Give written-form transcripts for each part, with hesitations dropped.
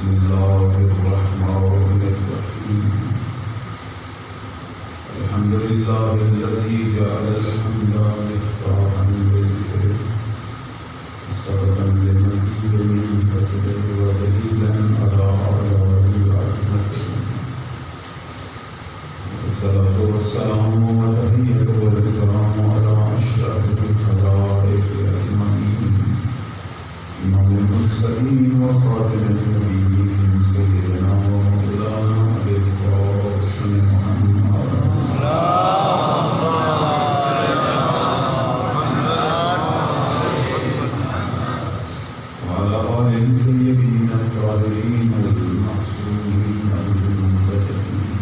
الله الرحمن الرحيم الحمد لله الذي جعل الحمد مفتاحا لذكره وسببا لمزيد من فضله ودليلا على آلاء عظمته والصلاة والسلام وتحية والإكرام على أشرف الخلائق أجمعين إمام المرسلين وخاتم النبيين سيدنا ومولانا أبي القاسم محمد وعلى آله الطيبين الطاهرين المعصومين المنتجبين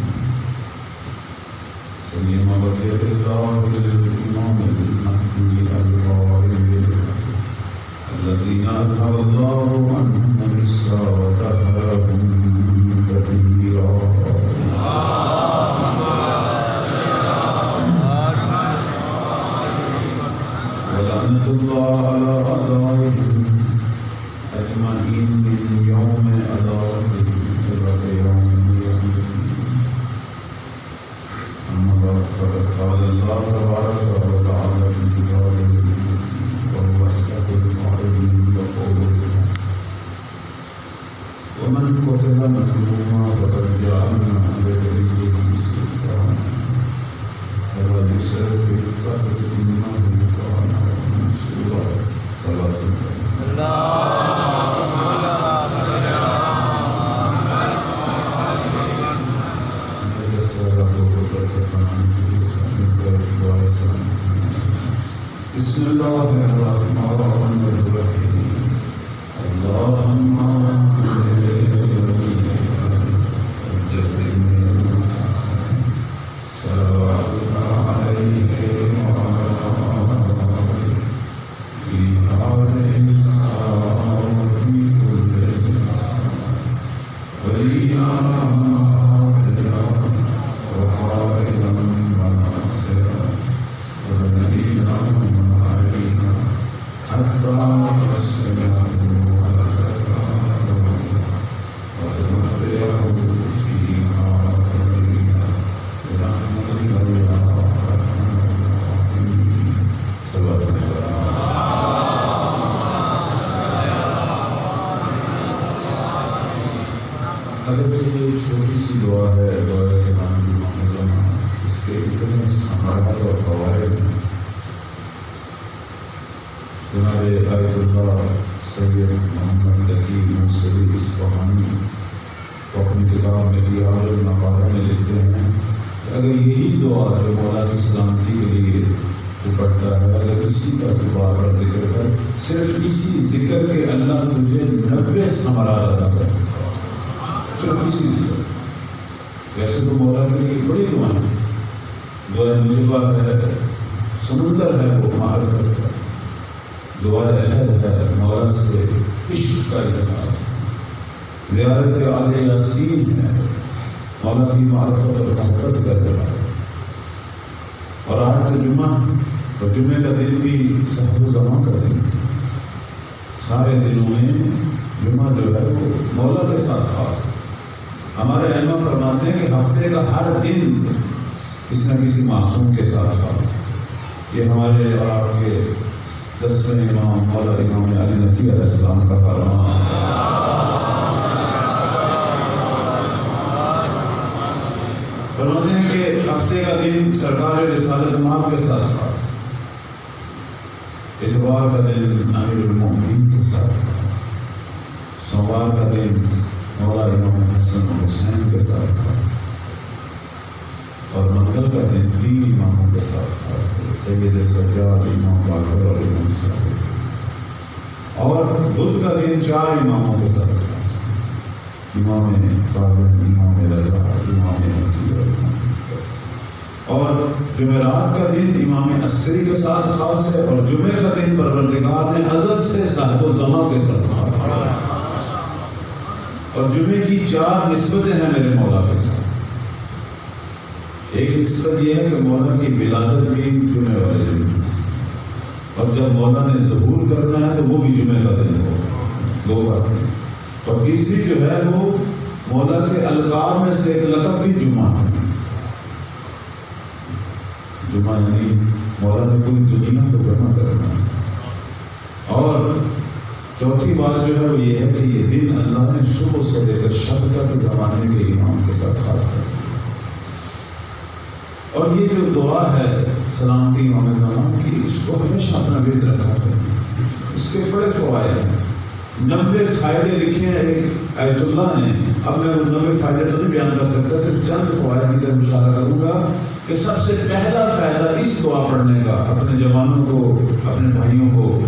سيما بقية الله للإمام المهدي الغائب الذين أذهب الله عنهم الرجس وطهرهم تطهيرا ولعنة الله على أعدائهم أجمعين من يوم عداوتهم إلى يوم الدين. أما بعد فقد قال الله تبارك وتعالى في كتابه وهو أصدق القائلين وقوله ومن قتل مظلوما فقد جعلنا لوليه سلطانا فلا يسرف في القتل إنه كان منصورا. صلاة بسم الله الرحمن الرحيم اللهم اگرچہ یہ چھوٹی سی دعا ہے، دعا سلام کی معمولانہ، اس کے اتنے ثمرات اور فوائد ہیں. جناب آیت اللہ سید محمد تقی موصلی اصفہانی وہ اپنی کتاب میں دیار المقارہ میں لکھتے ہیں کہ اگر یہی دعا جو مولا کی سلامتی کے لیے تو پڑھتا ہے، اگر اسی کا دوبارہ ذکر کر، صرف اسی ذکر کے اللہ تجھے 90 ثمرات عطا کرے. صرف اسی ذکر. ویسے تو مولا کے لیے بڑی دعا ہے، دعا مجبہ ہے، سمندر ہے وہ معرفت کا، دعا عہد ہے، مولا سے عشق کا اظہار، زیارت آل یاسین ہے، مولا کی معرفت اور محبت کا اظہار. اور آج تو جمعہ، اور جمعے کا دن بھی صحب و زمان کا دن. سارے دنوں میں جمعہ جو ہے وہ مولا کے ساتھ خاص ہے. ہمارے علماء فرماتے ہیں کہ ہفتے کا ہر دن کسی نہ کسی معصوم کے ساتھ خاص ہے. یہ ہمارے اور آپ کے 10ویں امام مولا امام علی نقی علیہ السلام کا فرمان ہے. فرماتے ہیں کہ ہفتے کا دن سرکار رسالت مآب کے ساتھ خاص، اتوار کا دن امیر المومنین کے ساتھ خاص، سوموار کا دن مولا امام حسن و حسین کے ساتھ خاص، اور منگل کا دن 3 اماموں کے ساتھ خاص ہے، سید سجاد، امام باقر اور امام صادق. اور بدھ کا دن 4 اماموں کے ساتھ خاص ہے، امام کاظم، امام رضا، امام مکی اور جمعرات کا دن امام عسکری کے ساتھ خاص ہے، اور جمعے کا دن پروردگار نے حضرت سے صاحب و زمان کے ساتھ خاص ہے. اور جمعے کی 4 نسبتیں ہیں میرے مولا کے ساتھ. ایک نسبت یہ ہے کہ مولا کی ولادت بھی جمعے والے دن، اور جب مولا نے ظہور کرنا ہے تو وہ بھی جمعے کا دن ہو. 2 باتیں. اور تیسری جو ہے وہ مولا کے القاب میں سے ایک لقب بھی جمعہ ہے. جمعہ یعنی مولا نے پوری دنیا کو جمع کرنا. اور چوتھی بات جو ہے وہ یہ ہے کہ یہ دن اللہ نے صبح سے لے کر شب تک زمانے کے امام کے ساتھ خاص کر. اور یہ جو دعا ہے سلامتی امام زمان کی، اس کو ہمیشہ اپنا ورد رکھا ہے. اس کے بڑے فوائد ہیں. 90 فائدے لکھے ہیں ایک آیت اللہ نے. اب میں وہ 90 فائدے تو نہیں بیان کر سکتا، صرف چند فوائد کی طرف اشارہ کروں گا کہ سب سے پہلا فائدہ اس دعا پڑھنے کا اپنے جوانوں کو، اپنے بھائیوں کو،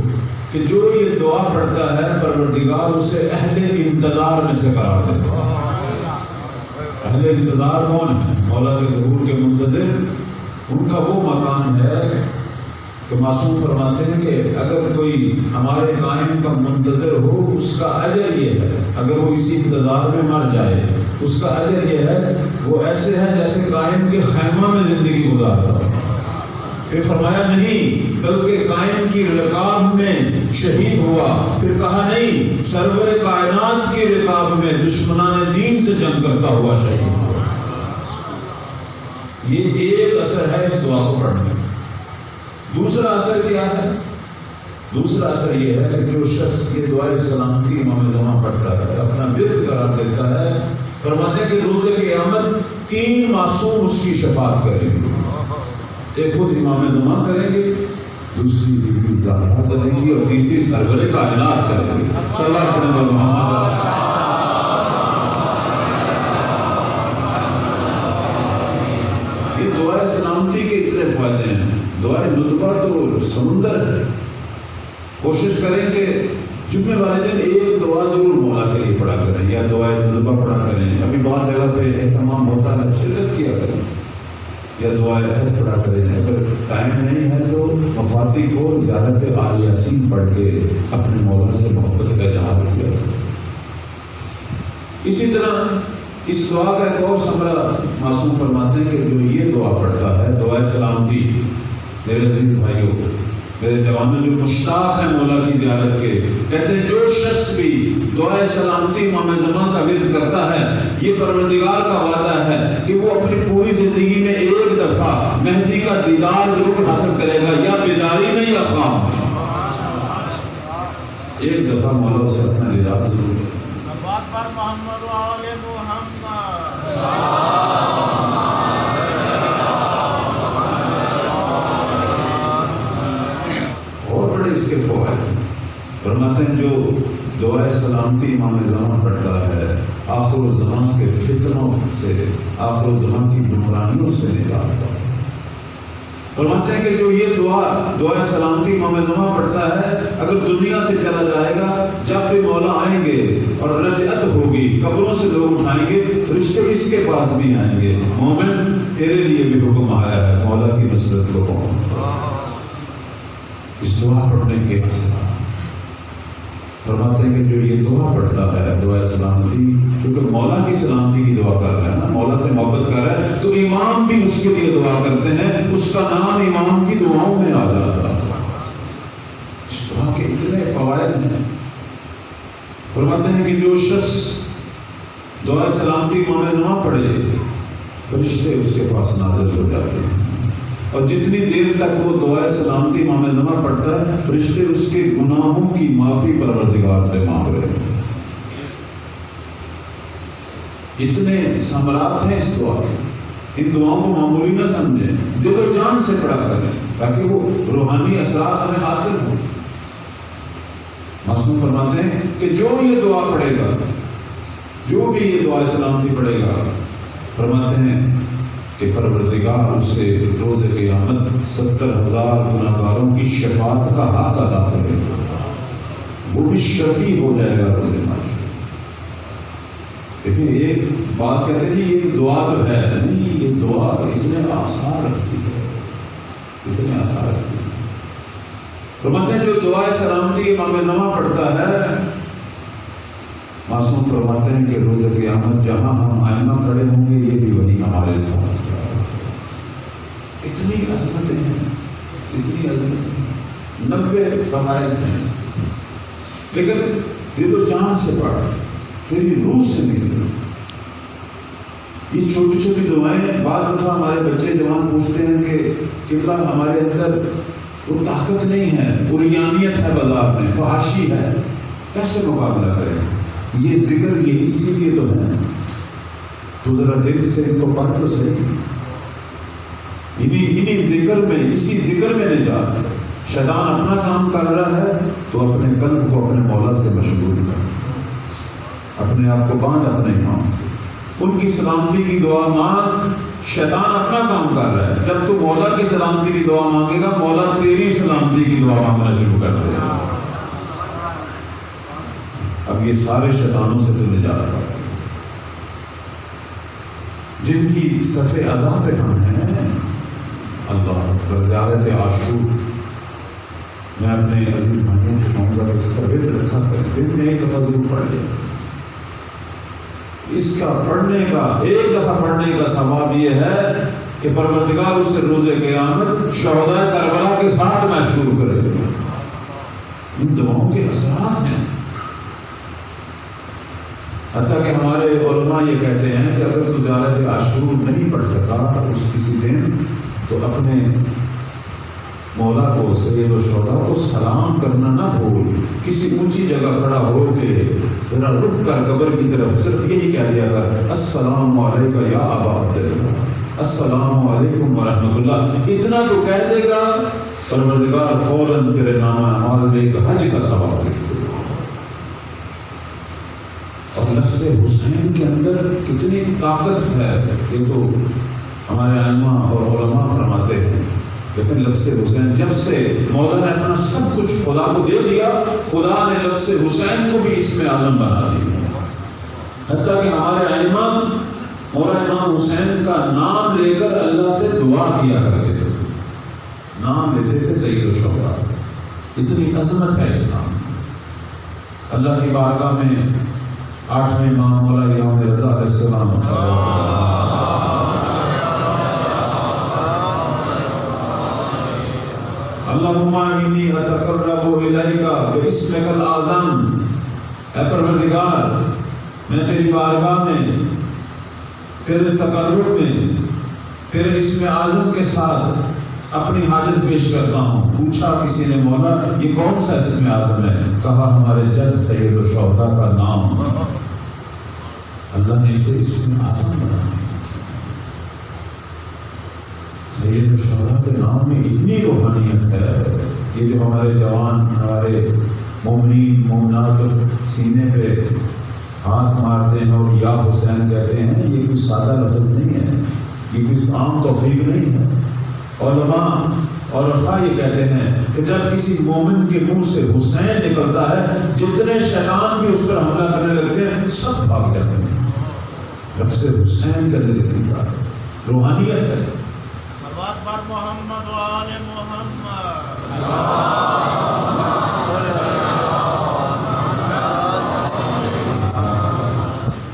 کہ جو یہ دعا پڑھتا ہے پروردگار اسے اہل انتظار میں سے قرار دیتا ہے. اہل انتظار کون ہے؟ مولا کے ظہور کے منتظر. ان کا وہ مقام ہے کہ معصوم فرماتے ہیں کہ اگر کوئی ہمارے قائم کا منتظر ہو، اس کا اجر یہ ہے، اگر وہ اسی انتظار میں مر جائے اس کا اجر یہ ہے وہ ایسے ہے جیسے قائم کے خیمہ میں زندگی گزارتا ہے. پھر فرمایا نہیں بلکہ قائم کی رکاب میں شہید ہوا. پھر کہا نہیں سرور کائنات کی رکاب میں دشمنان دین سے جنگ کرتا ہوا شہید ہوا. یہ ایک اثر ہے اس دعا کو پڑھنے کا. دوسرا اثر کیا ہے؟ دوسرا اثر یہ ہے کہ جو شخص یہ دعائے سلامتی امام زمان پڑھتا ہے، اپنا ورد قرار دیتا ہے، فرماتے ہیں کہ روز قیامت 3 معصوم اس کی شفاعت کریں گے. ایک خود امام زمان کریں گے، دوسری بی بی زہرا کریں گی، اور تیسری سرور کائنات کریں گے. صلی اللہ علیہ وسلم. یہ دعائے سلامتی کے اتنے فائدے ہیں. دعائے ندبہ تو سمندر ہے. کوشش کریں کہ جمعے والے دن ایک دعا ضرور مولا کے لیے پڑھا کریں، یا دعائے ندبہ پڑھا کریں. ابھی بعض جگہ پہ اہتمام ہوتا ہے، شرکت کیا کریں، یا دعائے عہد پڑھا کریں. اگر ٹائم نہیں ہے تو مفاتی کو زیارت آل یاسین پڑھ کے اپنے مولا سے محبت کا اظہار کیا. اسی طرح اس دعا کا ایک اور ثمرہ معصوم فرماتے ہیں کہ جو یہ دعا پڑھتا ہے دعائے سلامتی، میرے عزیز بھائیوں، میرے جوانوں جو مشتاق ہیں مولا کی زیارت کے، کہتے ہیں جو شخص بھی دعائے سلامتی امام زمان کا ورد کرتا ہے، یہ پروردگار کا وعدہ ہے کہ وہ اپنی پوری زندگی میں ایک دفعہ مہدی کا دیدار ضرور حاصل کرے گا، یا بیداری میں یا خواب میں. ایک دفعہ مولا سے اپنا دیدار ضرور کرے. محمد و آل محمد. اور بڑے اس کے فوائد ہیں. فرماتے ہیں جو دعائے سلامتی امام زمان پڑھتا ہے آخر الزمان کے فتنوں سے، آخر الزمان کی گمراہیوں سے نجات پاتا ہے. فرماتے ہیں کہ جو یہ دعائے سلامتی امام زمان پڑھتا ہے، اگر دنیا سے چلا جائے گا، جب بھی مولا آئیں گے اور رجعت ہوگی، قبروں سے لوگ اٹھائیں گے، فرشتے اس کے پاس بھی آئیں گے، مومن تیرے لیے بھی حکم آیا ہے مولا کی نصرت کو پہنچ. اس دعا پڑھنے کے اثرات فرماتے ہیں کہ جو یہ دعا پڑھتا ہے دعائے سلامتی، چونکہ مولا کی سلامتی کی دعا کر رہا ہے نا، مولا سے محبت کر رہا ہے، تو امام بھی اس کے لیے دعا کرتے ہیں، اس کا نام امام کی دعاؤں میں آ جاتا ہے. اس دعا کے اتنے فوائد ہیں. فرماتے ہیں کہ جو شخص دعائے سلامتی امام زمان پڑھے، فرشتے اس کے پاس نازل ہو جاتے ہیں، اور جتنی دیر تک وہ دعائے سلامتی امام زمان پڑھتا ہے، فرشتے اس کے گناہوں کی معافی پروردگار سے مانگ رہے ہیں. اتنے ثمرات ہیں اس دعا کے. ان دعاؤں کو معمولی نہ سمجھیں، دل و جان سے پڑھا کریں تاکہ وہ روحانی اثرات ہمیں حاصل ہوں. معصوم فرماتے ہیں کہ جو یہ دعا پڑھے گا، جو بھی یہ دعائے سلامتی پڑھے گا، فرماتے ہیں کہ پروردگار اس سے روز قیامت 70,000 گناہگاروں کی شفاعت کا حق ادا کرے گا. وہ بھی شفیع ہو جائے گا روز قیامت. دیکھیں ایک بات کہتے ہیں کہ یہ دعا جو ہے نہیں، یہ دعا اتنے آثار رکھتی ہے، اتنے آثار رکھتی ہے. فرماتے ہیں جو دعائے سلامتی امام زمان پڑھتا ہے، معصوم فرماتے ہیں کہ روز قیامت جہاں ہم آئمہ کھڑے ہوں گے، یہ بھی وہی ہمارے ساتھ. اتنی عظمتیں ہیں، اتنی عظمتیں، 90 فوائد ہیں. لیکن دل و جان سے پڑھ، تیری روح سے نکلے. یہ چھوٹی چھوٹی دعائیں بعض دفعہ ہمارے بچے جوان پوچھتے ہیں کہ قبلہ ہمارے اندر وہ طاقت نہیں ہے، عریانیت ہے، بازار میں فحاشی ہے، کیسے مقابلہ کریں؟ یہ ذکر یہی اسی لیے تو ہے. تو ذرا دل سے ان کو پڑھ تو صحیح. انہی ذکر میں، اسی ذکر میں نجات ہے. شیطان اپنا کام کر رہا ہے تو اپنے قلب کو اپنے مولا سے مشغول کر، اپنے آپ کو باندھ اپنے امام سے، ان کی سلامتی کی دعا مانگ. شیطان اپنا کام کر رہا ہے. جب تو مولا کی سلامتی کی دعا مانگے گا، مولا تیری سلامتی کی دعا مانگنا شروع کر دے گا. اب یہ سارے شیطانوں سے تو نجات پائے جن کی صف ادا پہ ہم ہیں. اللہ زیارت عاشور میں اپنے عزیز بھائیوں کو کہوں گا کہ اس کا ورد رکھا کر دن میں ایک دفعہ ضرور پڑھ لیں. اس کا پڑھنے کا، ایک دفعہ پڑھنے کا ثواب یہ ہے کہ پروردگار اس سے روز قیامت شہداء کربلا کے ساتھ محشور کرے گا. ان دعاؤں کے اثرات ہیں. حتیٰ کہ ہمارے علماء یہ کہتے ہیں کہ اگر تو زیارت عاشور نہیں پڑھ سکا اس کسی دن، تو اپنے مولا کو، سید الشہداء کو سلام کرنا نہ بھول. کسی اونچی جگہ کھڑا ہو کے ذرا رک کر قبر کی طرف صرف یہی کہہ دیا کر، السلام علیکم یا ابا عبداللہ، السلام علیکم ورحمۃ اللہ. اتنا تو کہہ دے گا، پروردگار فوراً تیرے نامہ اعمال میں ایک حج کا ثواب لکھ دے گا. اور لفظ حسین کے اندر کتنی طاقت ہے، یہ تو ہمارے ائمہ اور علماء فرماتے ہیں. کہتے ہیں لفظ حسین، جب سے مولا نے اپنا سب کچھ خدا کو دے دیا، خدا نے لفظ حسین کو بھی اسم اعظم بنا دیا. حتیٰ کہ ہمارے ائمہ مولا امام حسین کا نام لے کر اللہ سے دعا کیا کرتے تھے. نام لیتے تھے سید الشہداء. اتنی عظمت ہے اسلام. اللہ کی بارگاہ میں 8ویں امام مولا امام رضا علیہ السلام اللہم انی اتقرب الیک باسمک الاعظم. اے پروردگار، میں تیری بارگاہ میں، تیرے تقرب میں، تیرے اسم اعظم کے ساتھ اپنی حاجت پیش کرتا ہوں. پوچھا کسی نے، مولا یہ کون سا اسم اعظم ہے؟ کہا ہمارے جد سید الشہداء کا نام. اللہ نے اسے اسم اعظم بنا دیا. سید الشہداء کے نام میں اتنی روحانیت ہے. یہ جو ہمارے جوان، ہمارے مومنین مومنات سینے پہ ہاتھ مارتے ہیں اور یا حسین کہتے ہیں، یہ کوئی سادہ لفظ نہیں ہے، یہ کوئی عام توفیق نہیں ہے. علماء اور عرفا یہ کہتے ہیں کہ جب کسی مومن کے منہ سے حسین نکلتا ہے، جتنے شیطان بھی اس پر حملہ کرنے لگتے ہیں سب بھاگ جاتے ہیں. لفظ حسین کا دل اتنی بات روحانیت ہے. صلوات بر محمد و آل محمد.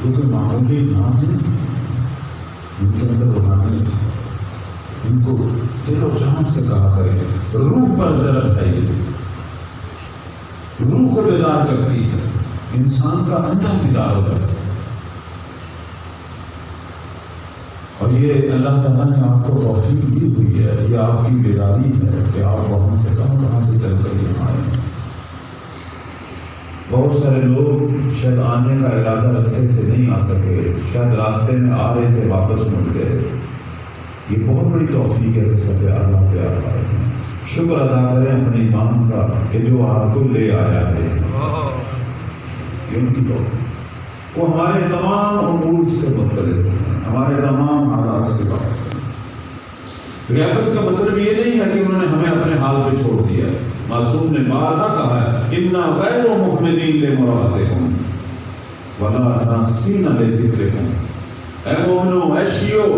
کیونکہ معمولی نام ہے، ان کے اندر روحانیت ہے. ان کو دل و جان سے کہا کرے. روح پر ضرب ہے، یہ روح کو بیدار کرتی ہے، انسان کا اندر بیدار ہو جاتا ہے. اور یہ اللہ تعالیٰ نے آپ کو توفیق دی ہوئی ہے، یہ آپ کی بیداری ہے کہ آپ وہاں سے کہاں سے چل کر یہاں آئے. بہت سارے لوگ شاید آنے کا ارادہ رکھتے تھے، نہیں آ سکے، شاید راستے میں آ رہے تھے واپس مڑ گئے. یہ بہت بڑی توفیق ہے کہ سب اللہ پہ آ رہے ہیں. شکر ادا کریں اپنے امام کا کہ جو آپ کو لے آیا ہے. یہ ان کی توفیق. وہ ہمارے تمام امور سے مختلف ہیں، ہمارے تمام حالات سے واقف ہیں. ریاست کا مطلب یہ نہیں ہے کہ انہوں نے ہمیں اپنے حال پہ چھوڑ دیا. معصوم نے بارہا کہا ہے، اِنَّا غَيْرُ مُحْمِنِينَ لِمُرَاتِكُمْ وَلَا نَاسِينَ لِذِكْرِكُمْ. اے مومنو، اے شیعو،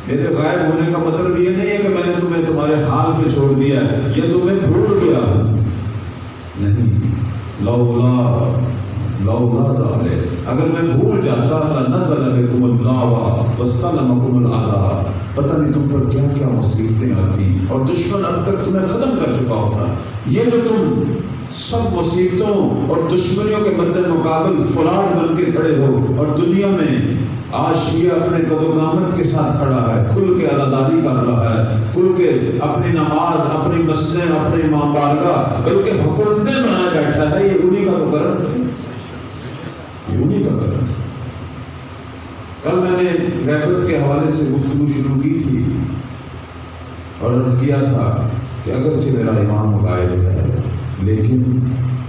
میرے غائب ہونے کا مطلب یہ نہیں ہے کہ میں نے تمہیں تمہارے حال پہ چھوڑ دیا ہے یا تمہیں بھول گیا ہوں. نہیں، لولا ذالک، اگر میں بھول جاتا لنزل بکم اللاوا وسلمکم العذاب. پتہ نہیں تم پر کیا کیا مصیبتیں آتی اور دشمن اب تک تمہیں ختم کر چکا ہوتا. یہ جو تم سب مصیبتوں اور دشمنیوں کے مد مقابل فولاد بن کے کھڑے ہو، اور دنیا میں آج شیعہ اپنے قد و قامت کے ساتھ کھڑا ہے، کھل کے عزاداری کر رہا ہے، کھل کے اپنی نماز، اپنی مسجدیں، اپنے امام بارگاہ بلکہ حکومتیں بنائے بیٹھا ہے۔ یہ انہی کا تو کرم ہے، یہ انہی کا کرم ہے۔ کل میں نے غیبت کے حوالے سے گفتگو شروع کی تھی اور عرض کیا تھا کہ اگرچہ میرا امام غائب ہے لیکن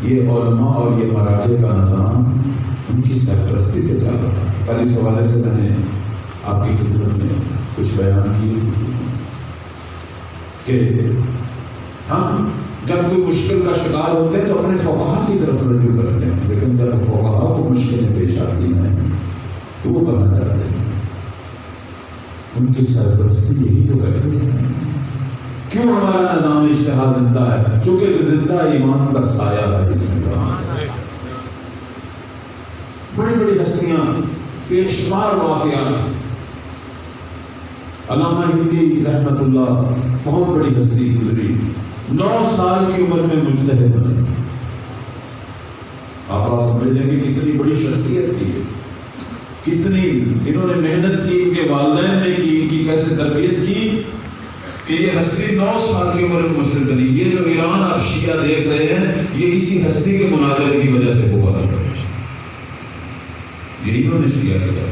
یہ علماء اور یہ مراجع کا نظام ان کی سرپرستی سے چل رہا ہے۔ کل اس حوالے سے میں نے آپ کی خدمت میں کچھ بیان کیے تھے کہ ہم جب کوئی مشکل کا شکار ہوتے ہیں تو اپنے فقہا کی طرف رجوع کرتے ہیں، لیکن جب فقہا کو مشکلیں پیش آتی ہیں تو وہ کہاں جاتے ہیں؟ ان کی سرپرستی یہی تو کرتے ہیں۔ کیوں ہمارا نظام اجتہاد زندہ ہے؟ چونکہ زندہ ایمان کا سایہ ہے اس میں۔ بڑی بڑی ہستیاں، بے شمار واقعات۔ علامہ ہندی رحمت اللہ بہت بڑی ہستی گزری، 9 سال کی عمر میں مجتہد بنے۔ آپ سمجھ لیں کہ کتنی بڑی شخصیت تھی، کتنی انہوں نے محنت کی، ان کے والدین نے کی، ان کی کیسے تربیت کی کہ یہ ہستی 9 سال کی عمر میں مجتہد بنی۔ یہ جو ایران اور شیعہ دیکھ رہے ہیں یہ اسی ہستی کے مناظرے کی وجہ سے ہوا ہے، یہی انہوں نے شیعہ کیا۔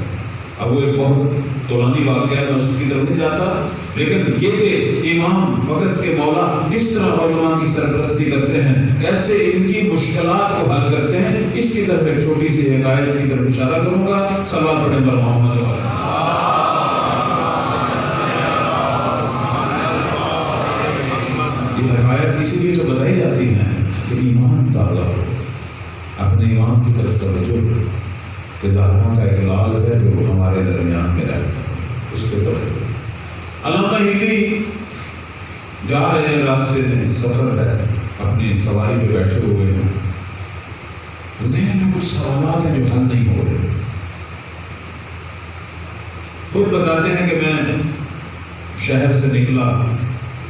اب وہ ایک بہت طولانی واقعہ ہے، میں اس کی طرف نہیں جاتا، لیکن یہ کہ امام وقت کے مولا کس طرح علماء کی سرپرستی کرتے ہیں، کیسے ان کی مشکلات کو حل کرتے ہیں، اس کی طرف ایک چھوٹی سی حکایت کی طرف اشارہ کروں گا۔ صلوات پڑھیں بر محمد علیہ۔ یہ حکایت اسی لیے تو بتائی جاتی ہیں کہ ایمان تازہ ہو، اپنے ایمان کی طرف توجہ ہو، کہ زہرا کا ایک لال ہے جو ہمارے درمیان میں رہتا ہے، اس پہ توجہ۔ علامہ ہندی جا رہے ہیں، راستے میں سفر ہے، اپنی سواری پہ بیٹھے ہوئے ہیں، ذہن میں کچھ سوالات ہیں جو حل نہیں ہو رہے۔ خود بتاتے ہیں کہ میں شہر سے نکلا،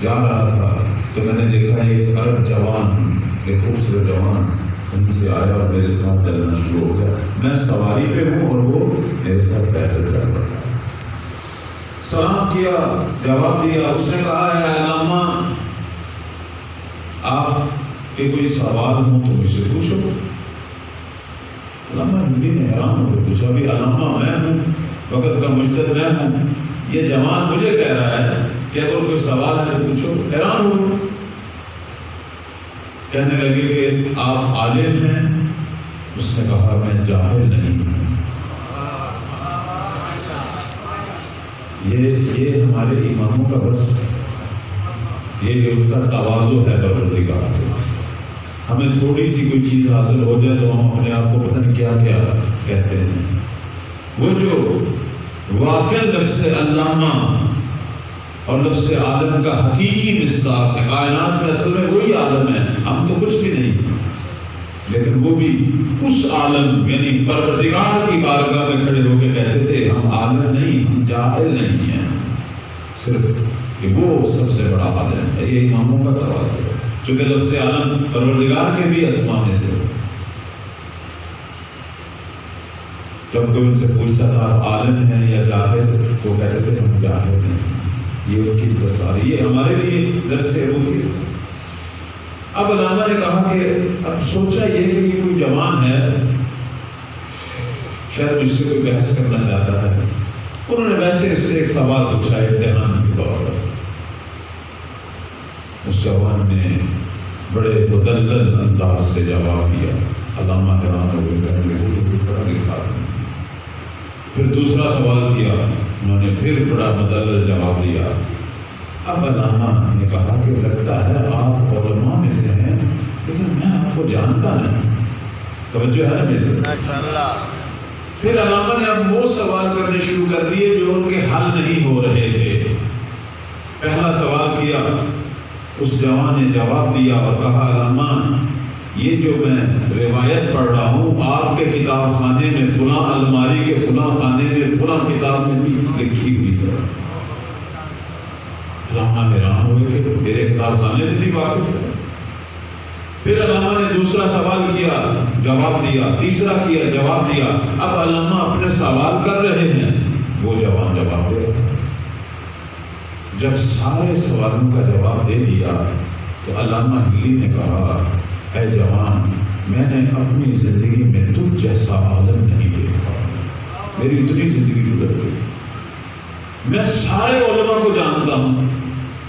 جا رہا تھا تو میں نے دیکھا ایک عرب جوان، ایک خوبصورت جوان کہیں سے آیا اور میرے ساتھ چلنا شروع ہو گیا۔ میں سواری پہ ہوں اور وہ میرے ساتھ پیدل چل رہا ہے۔ سلام کیا، جواب دیا۔ اس نے کہا ہے علامہ آپ کے کوئی سوال ہو تو مجھ سے پوچھو۔ علامہ ہندی نے حیران ہو کے پوچھا، بھی علامہ میں ہوں، وقت کا مجتہد میں ہوں، یہ جوان مجھے کہہ رہا ہے کہ اگر کوئی سوال ہے تو پوچھو۔ حیران ہو، کہنے لگے کہ آپ عالم ہیں؟ اس نے کہا میں جاہل نہیں ہوں۔ یہ ہمارے اماموں کا بس ہے، یہ ان کا تواضع ہے پروردگار کے۔ ہمیں تھوڑی سی کوئی چیز حاصل ہو جائے تو ہم اپنے آپ کو پتہ نہیں کیا کیا کہتے ہیں۔ وہ جو واقع لفظ علامہ اور لفظ عالم کا حقیقی مصداق ہے، کائنات میں اصل میں وہی عالم ہے، ہم تو کچھ بھی نہیں، لیکن وہ بھی اس عالم یعنی پروردگار کی بارگاہ میں کھڑے ہو کے کہتے تھے ہم عالم نہیں، ہم جاہل نہیں ہیں، صرف کہ وہ سب سے بڑا عالم ہے۔ یہ اماموں کا تواضع ہے، چونکہ لفظ عالم پروردگار کے بھی اسماء میں سے۔ جب کوئی ان سے پوچھتا تھا آپ عالم ہیں یا جاہل، تو کہتے تھے ہم جاہل نہیں۔ یہ ان کی بساری، یہ ہمارے لیے درس عبودیت ہے۔ اب علامہ نے کہا کہ اب سوچا یہ کہ یہ کوئی جوان ہے، شاید مجھ سے کوئی بحث کرنا چاہتا ہے۔ انہوں نے ویسے اس سے ایک سوال پوچھا امتحان کے طور پر۔ اس جوان نے بڑے مدلل انداز سے جواب دیا۔ علامہ حیران ہو گئے، کہنے لگے کوئی پڑھا لکھا نہیں۔ پھر دوسرا سوال کیا، انہوں نے پھر بڑا مدلل جواب دیا۔ اب علامہ نے کہا کہ لگتا ہے آپ علماء میں سے ہیں لیکن میں آپ کو جانتا نہیں۔ توجہ ہے نا میرے؟ پھر علامہ نے اب وہ سوال کرنے شروع کر دیے جو ان کے حل نہیں ہو رہے تھے۔ پہلا سوال کیا، اس جوان نے جواب دیا اور کہا علامہ یہ جو میں روایت پڑھ رہا ہوں آپ کے کتاب خانے میں فلاں الماری کے فلاں خانے میں فلاں کتاب میں بھی لکھی ہوئی ہے۔ علامہ حیران ہوئے کہ میرے کتاب خانے سے بھی واقف ہے۔ پھر علامہ نے دوسرا سوال کیا، جواب دیا، تیسرا کیا، جواب دیا۔ اب علامہ اپنے سوال کر رہے ہیں، وہ جوان جواب دے رہا۔ جب سارے سوالوں کا جواب دے دیا تو علامہ ہلی نے کہا، اے جوان، میں نے اپنی زندگی میں تجھ جیسا عالم نہیں دیکھا، میری اتنی زندگی گزر گئی، میں سارے علماء کو جانتا ہوں،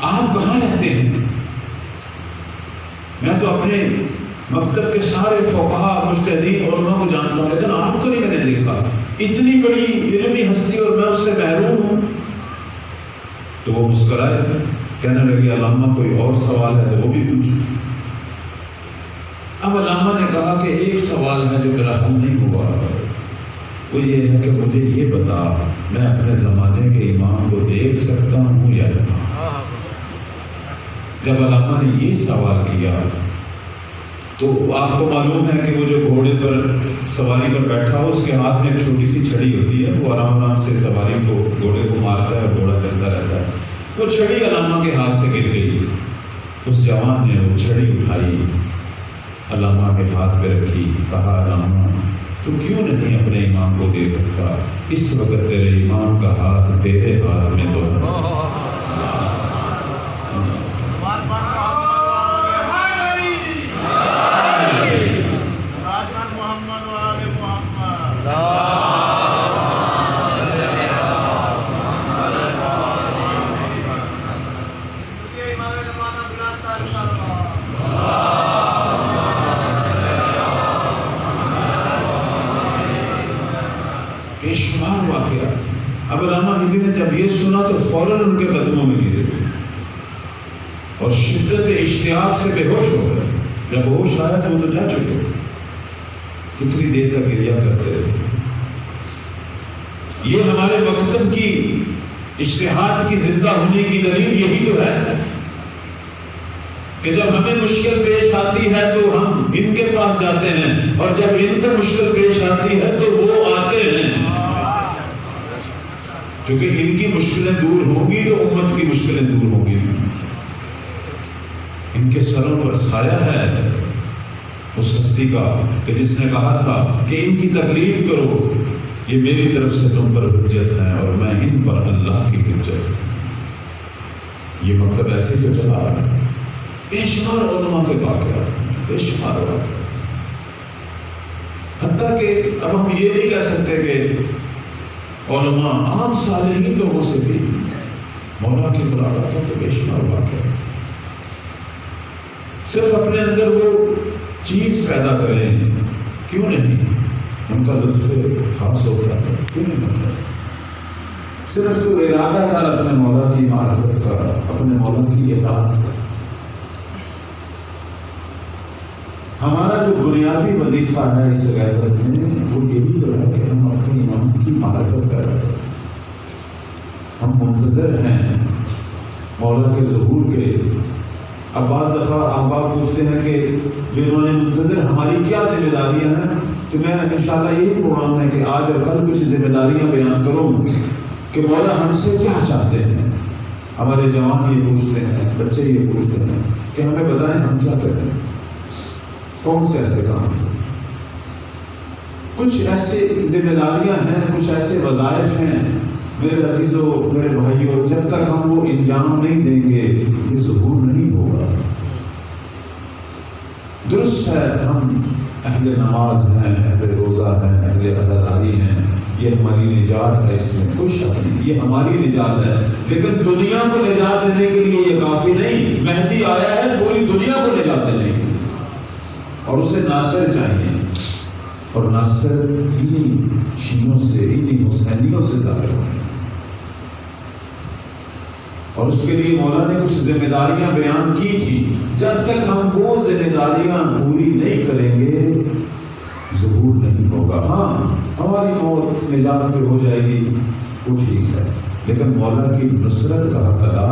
آپ کہاں رہتے ہیں؟ میں تو اپنے مکتب کے سارے فقہا مجتہدین علماء کو جانتا ہوں، لیکن آپ کو نہیں میں نے دیکھا، اتنی بڑی علمی ہستی اور میں اس سے محروم ہوں۔ تو وہ مسکرائے، کہنے لگے علامہ کوئی اور سوال ہے تو وہ بھی پوچھو۔ اب علامہ نے کہا کہ ایک سوال ہے جو میرا حل نہیں ہوا، وہ یہ ہے کہ مجھے یہ بتا، میں اپنے زمانے کے امام کو دیکھ سکتا ہوں یا نہیں؟ جب علامہ نے یہ سوال کیا تو آپ کو معلوم ہے کہ وہ جو گھوڑے پر سواری پر بیٹھا ہو، اس کے ہاتھ میں ایک چھوٹی سی چھڑی ہوتی ہے، وہ آرام آرام سے سواری کو، گھوڑے کو مارتا ہے، گھوڑا چلتا رہتا ہے۔ وہ چھڑی علامہ کے ہاتھ سے گر گئی، اس جوان نے وہ چھڑی اٹھائی، علامہ کے ہاتھ پہ رکھی، کہا علامہ تو کیوں نہیں اپنے امام کو دے سکتا؟ اس وقت تیرے امام کا ہاتھ تیرے ہاتھ میں تو ہے۔ بے شمار واقعات۔ اب علامہ ہندی نے جب یہ سنا تو فوراً ان کے قدموں میں گرے اور شدت اشتیاق سے بے ہوش ہو گئے۔ جب ہوش آیا تو وہ تو جا چکے، کتنی دیر تک گریا کرتے رہے۔ یہ ہمارے مکتب کی اجتہاد کی زندہ ہونے کی دلیل یہی تو ہے کہ جب ہمیں مشکل پیش آتی ہے تو ہم ان کے پاس جاتے ہیں، اور جب ان کو مشکل پیش آتی ہے تو وہ آتے ہیں، کیونکہ ان کی مشکلیں دور ہوں گی تو امت کی مشکلیں دور ہوں گی۔ ان کے سروں پر سایہ ہے اس ہستی کا کہ جس نے کہا تھا کہ ان کی تکلیف کرو، یہ میری طرف سے تم پر حجت ہے اور میں ان پر اللہ کی حجت۔ یہ مکتب ایسے تو چلا رہا ہے، بے شمار علماء کے واقعات، بے شمار واقعات، حتیٰ کہ اب ہم یہ نہیں کہہ سکتے کہ علماء عام صالحین لوگوں سے بھی مولا کی ملاقاتوں کے بے شمار واقعات۔ صرف اپنے اندر وہ چیز پیدا کریں، کیوں نہیں؟ ان کا لطف خاص ہوتا ہے، کیوں نہیں ہوتا؟ صرف تو ارادہ کر اپنے مولا کی معرفت کا، اپنے مولا کی اطاعت کا۔ ہمارا جو بنیادی وظیفہ ہے اس غیبت میں وہ یہی تو ہے کہ ہم اپنے امام کی معرفت کریں۔ ہم منتظر ہیں مولا کے ظہور کے۔ اب بعض دفعہ احباب پوچھتے ہیں کہ جنہوں نے منتظر ہماری کیا ذمہ داریاں ہیں، تو میں انشاءاللہ یہی پروگرام ہے کہ آج اور کل کچھ ذمہ داریاں بیان کروں کہ مولا ہم سے کیا چاہتے ہیں۔ ہمارے جوان یہ پوچھتے ہیں، بچے یہ پوچھتے ہیں کہ ہمیں بتائیں ہم کیا کریں، کون سے ایسے کام ہیں۔ کچھ ایسے ذمہ داریاں ہیں، کچھ ایسے وظائف ہیں میرے عزیزوں، میرے بھائیوں، جب تک ہم وہ انجام نہیں دیں گے یہ ظہور نہیں ہوگا۔ درست ہے ہم اہل نماز ہیں، اہل روزہ ہیں، اہل عزاداری ہیں، یہ ہماری نجات ہے، اس میں کوئی شک نہیں، یہ ہماری نجات ہے، لیکن دنیا کو نجات دینے کے لیے یہ کافی نہیں۔ مہدی آیا ہے پوری دنیا کو نجات دینے کے لیے، اور اسے ناصر چاہیے، اور ناصر انہی شیعوں سے، انہی حسینیوں سے ظاہر ہوئے، اور اس کے لیے مولا نے کچھ ذمہ داریاں بیان کی تھی۔ جب تک ہم وہ ذمہ داریاں پوری نہیں کریں گے ظہور نہیں ہوگا۔ ہاں ہماری موت نجات پہ ہو جائے گی وہ ٹھیک ہے، لیکن مولا کی نصرت کا حق ادا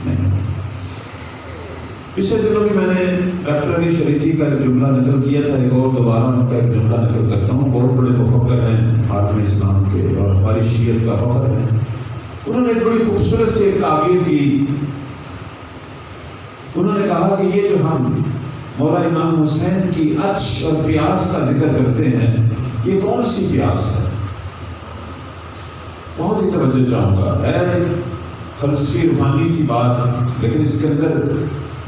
نہیں۔ پچھلے دنوں بھی میں نے ڈاکٹر علی شریعتی کا ایک جملہ نقل کیا تھا، ایک اور دوبارہ ان کا ایک جملہ نقل کرتا ہوں۔ بہت بڑے مفکر ہیں عالم اسلام کے اور ہماری شیعت کا فخر ہے۔ انہوں نے ایک بڑی خوبصورت سے ایک تعبیر کی۔ انہوں نے کہا کہ یہ جو ہم مولا امام حسین کی عطش اور پیاس کا ذکر کرتے ہیں. یہ کون سی پیاس ہے؟ بہت ہی توجہ چاہوں گا. ہے فلسفی روحانی سی بات، لیکن اس کے اندر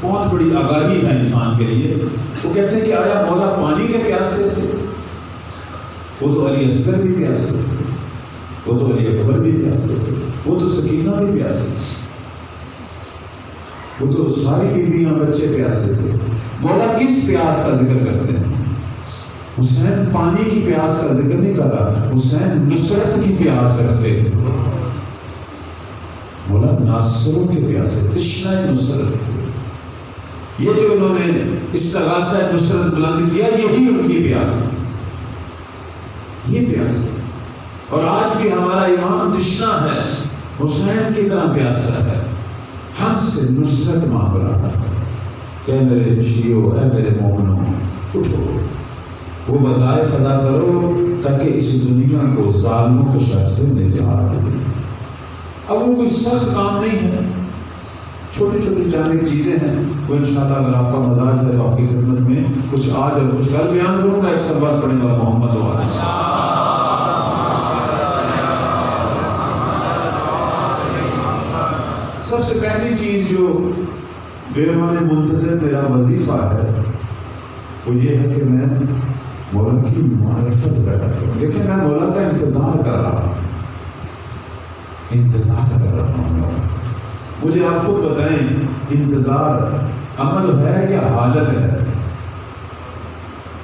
بہت بڑی آگاہی ہے انسان کے لیے. وہ کہتے ہیں کہ آیا مولا پانی کے پیاسے تھے؟ وہ تو علی اصغر بھی پیاسے تھے، وہ تو علی اکبر بھی پیاسے تھے، وہ تو سکینہ بھی پیاسے تھے، وہ تو ساری بیویاں بچے پیاسے تھے. مولا کس پیاس کا ذکر کرتے ہیں؟ حسین پانی کی پیاس کا ذکر نہیں کر رہا، حسین نصرت کی پیاس رکھتے ہیں. مولا ناصروں کے پیاسے، تشنہ نصرت. یہ جو انہوں نے استغاثہ نصرت بلند کیا، یہی ان کی پیاس ہے. یہ پیاس ہے. اور آج بھی ہمارا امام تشنہ ہے، حسین کی طرح پیاسا ہے، ہم سے نصرت مانگ رہا ہے کہ میرے شیعو، اے میرے مومنوں، اٹھو، وہ وظائف ادا کرو تاکہ اس دنیا کو ظالموں کے شر سے نجات دے. اب وہ کوئی سخت کام نہیں ہے، چھوٹی چھوٹی چند چیزیں ہیں. وہ انشاءاللہ اگر آپ کا مزاج ہے تو آپ کی خدمت میں کچھ آج اور کچھ کل بیان کروں گا. ایک سبق پڑھنے والا محمد والا. سب سے پہلی چیز جو بیرمان منتظر میرا وظیفہ ہے وہ یہ ہے کہ میں مولا کی معرفت پیدا کروں. لیکن میں مولا کا انتظار کر رہا ہوں، مجھے آپ خود بتائیں، انتظار عمل ہے یا حالت ہے؟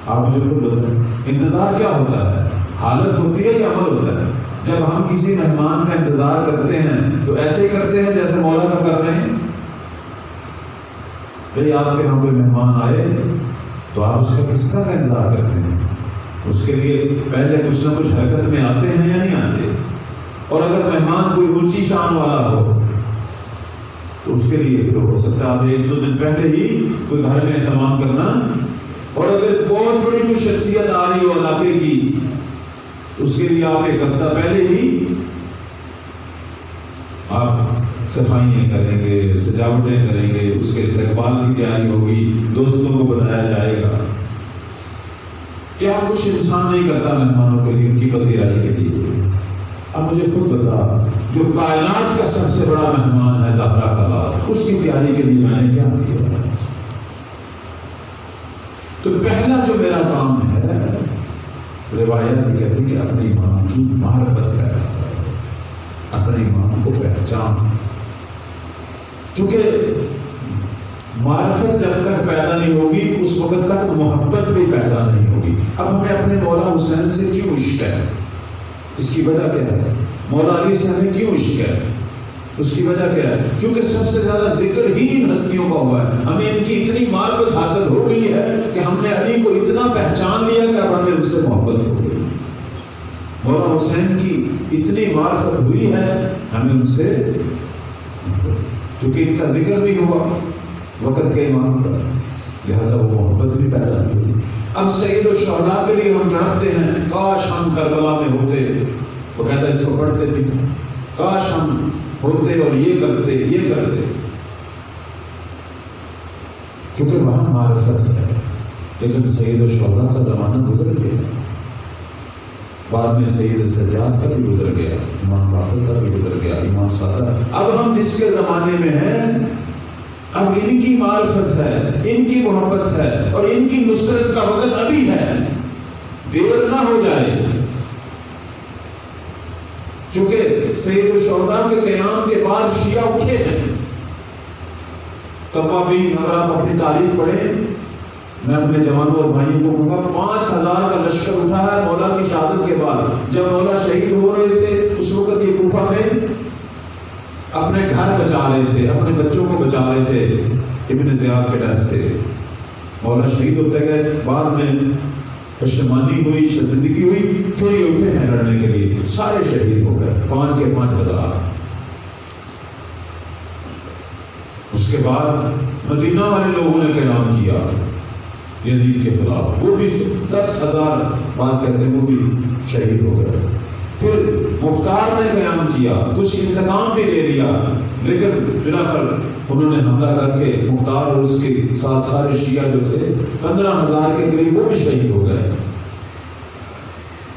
آپ مجھے خود بتائیں، انتظار کیا ہوتا ہے؟ حالت ہوتی ہے یا عمل ہوتا ہے؟ جب ہم کسی مہمان کا انتظار کرتے ہیں تو ایسے ہی کرتے ہیں جیسے مولا کا کر رہے ہیں. بھئی آپ کے یہاں کوئی مہمان آئے تو آپ اس کا کس طرح کا انتظار کرتے ہیں؟ اس کے لیے پہلے کچھ نہ کچھ حرکت میں آتے ہیں یا نہیں آتے؟ اور اگر مہمان کوئی اونچی شان والا ہو تو اس کے لیے ہو سکتا ہے آپ 1-2 دن پہلے ہی کوئی گھر میں اہتمام کرنا. اور اگر بہت بڑی کوئی شخصیت آ رہی ہو علاقے کی، اس کے لیے آپ 1 ہفتہ پہلے ہی آپ صفائیاں کریں گے، سجاوٹیں کریں گے، اس کے استقبال کی تیاری ہوگی، دوستوں کو بتایا جائے گا. کیا کچھ انسان نہیں کرتا مہمانوں کے لیے، ان کی پذیرائی کے لیے؟ اب مجھے خود بتا، جو کائنات کا سب سے بڑا مہمان ہے زہرا کا لال، اس کی تیاری کے لیے میں نے کیا کیا؟ تو پہلا جو میرا کام ہے، روایت بھی کہتی کہ اپنے امام کی معرفت پیدا کرو، اپنے امام کو پہچان. چونکہ معرفت جب تک پیدا نہیں ہوگی اس وقت تک محبت بھی پیدا نہیں ہوگی. اب ہمیں اپنے مولا حسین سے کیوں عشق ہے؟ اس کی وجہ کیا ہے؟ مولا علی سے ہمیں کیوں عشق ہے؟ اس کی وجہ کیا ہے؟ چونکہ سب سے زیادہ ذکر ہی ان ہستیوں کا ہوا ہے. ہمیں ان کی اتنی معرفت حاصل ہو گئی ہے کہ ہم نے علی کو اتنا پہچان لیا کہ اب ہمیں ان سے محبت ہو گئی. مولا حسین کی اتنی معرفت ہوئی ہے ہمیں ان سے، چونکہ ان کا ذکر بھی ہوا وقت کے امام کا، لہذا وہ محبت بھی پیدا ہوئی. اب سید الشہداء کے لیے ہم تڑپتے ہیں، کاش ہم کربلا میں ہوتے. وہ کہتا ہے اس کو پڑھتے بھی، کاش ہم ہوتے اور یہ کرتے یہ کرتے. چونکہ وہاں معرفت ہے. لیکن سید الشہداء کا زمانہ گزر گیا، بعد میں سید سجاد کا بھی گزر گیا، امام باقر کا بھی گزر گیا، امام سادات. اب ہم جس کے زمانے میں ہیں، اب ان کی معرفت ہے، ان کی محبت ہے، اور ان کی نصرت کا وقت ابھی ہے، دیر نہ ہو جائے. چونکہ سید الشہداء کے قیام کے بعد شیعہ اٹھے ہیں. توابین، اگر آپ اپنی تاریخ پڑھیں، میں اپنے جوانوں اور بھائیوں کو کہوں گا 5000 کا لشکر اٹھا ہے مولا کی شہادت کے بعد. جب مولا شہید ہو رہے تھے اس وقت یہ کوفہ میں اپنے گھر بچا رہے تھے، اپنے بچوں کو بچا رہے تھے ابن زیاد کے ڈر سے. مولا شہید ہوتے گئے، بعد میں پشیمانی ہوئی، شرمندگی ہوئی، پھر یہ اٹھے ہیں لڑنے کے لیے. سارے شہید ہو گئے، 5 کے 5 ہزار. اس کے بعد مدینہ والے لوگوں نے قیام کیا یزید کے خلاف، وہ بھی 10,000 بعض کہتے ہیں وہ بھی شہید ہو گئے. پھر مختار نے قیام کیا، کچھ انتقام بھی دے دیا، لیکن بلا کر انہوں نے حملہ کر کے مختار اور اس کے ساتھ سارے شیعہ جو تھے 15,000 کے قریب وہ بھی شہید ہو گئے۔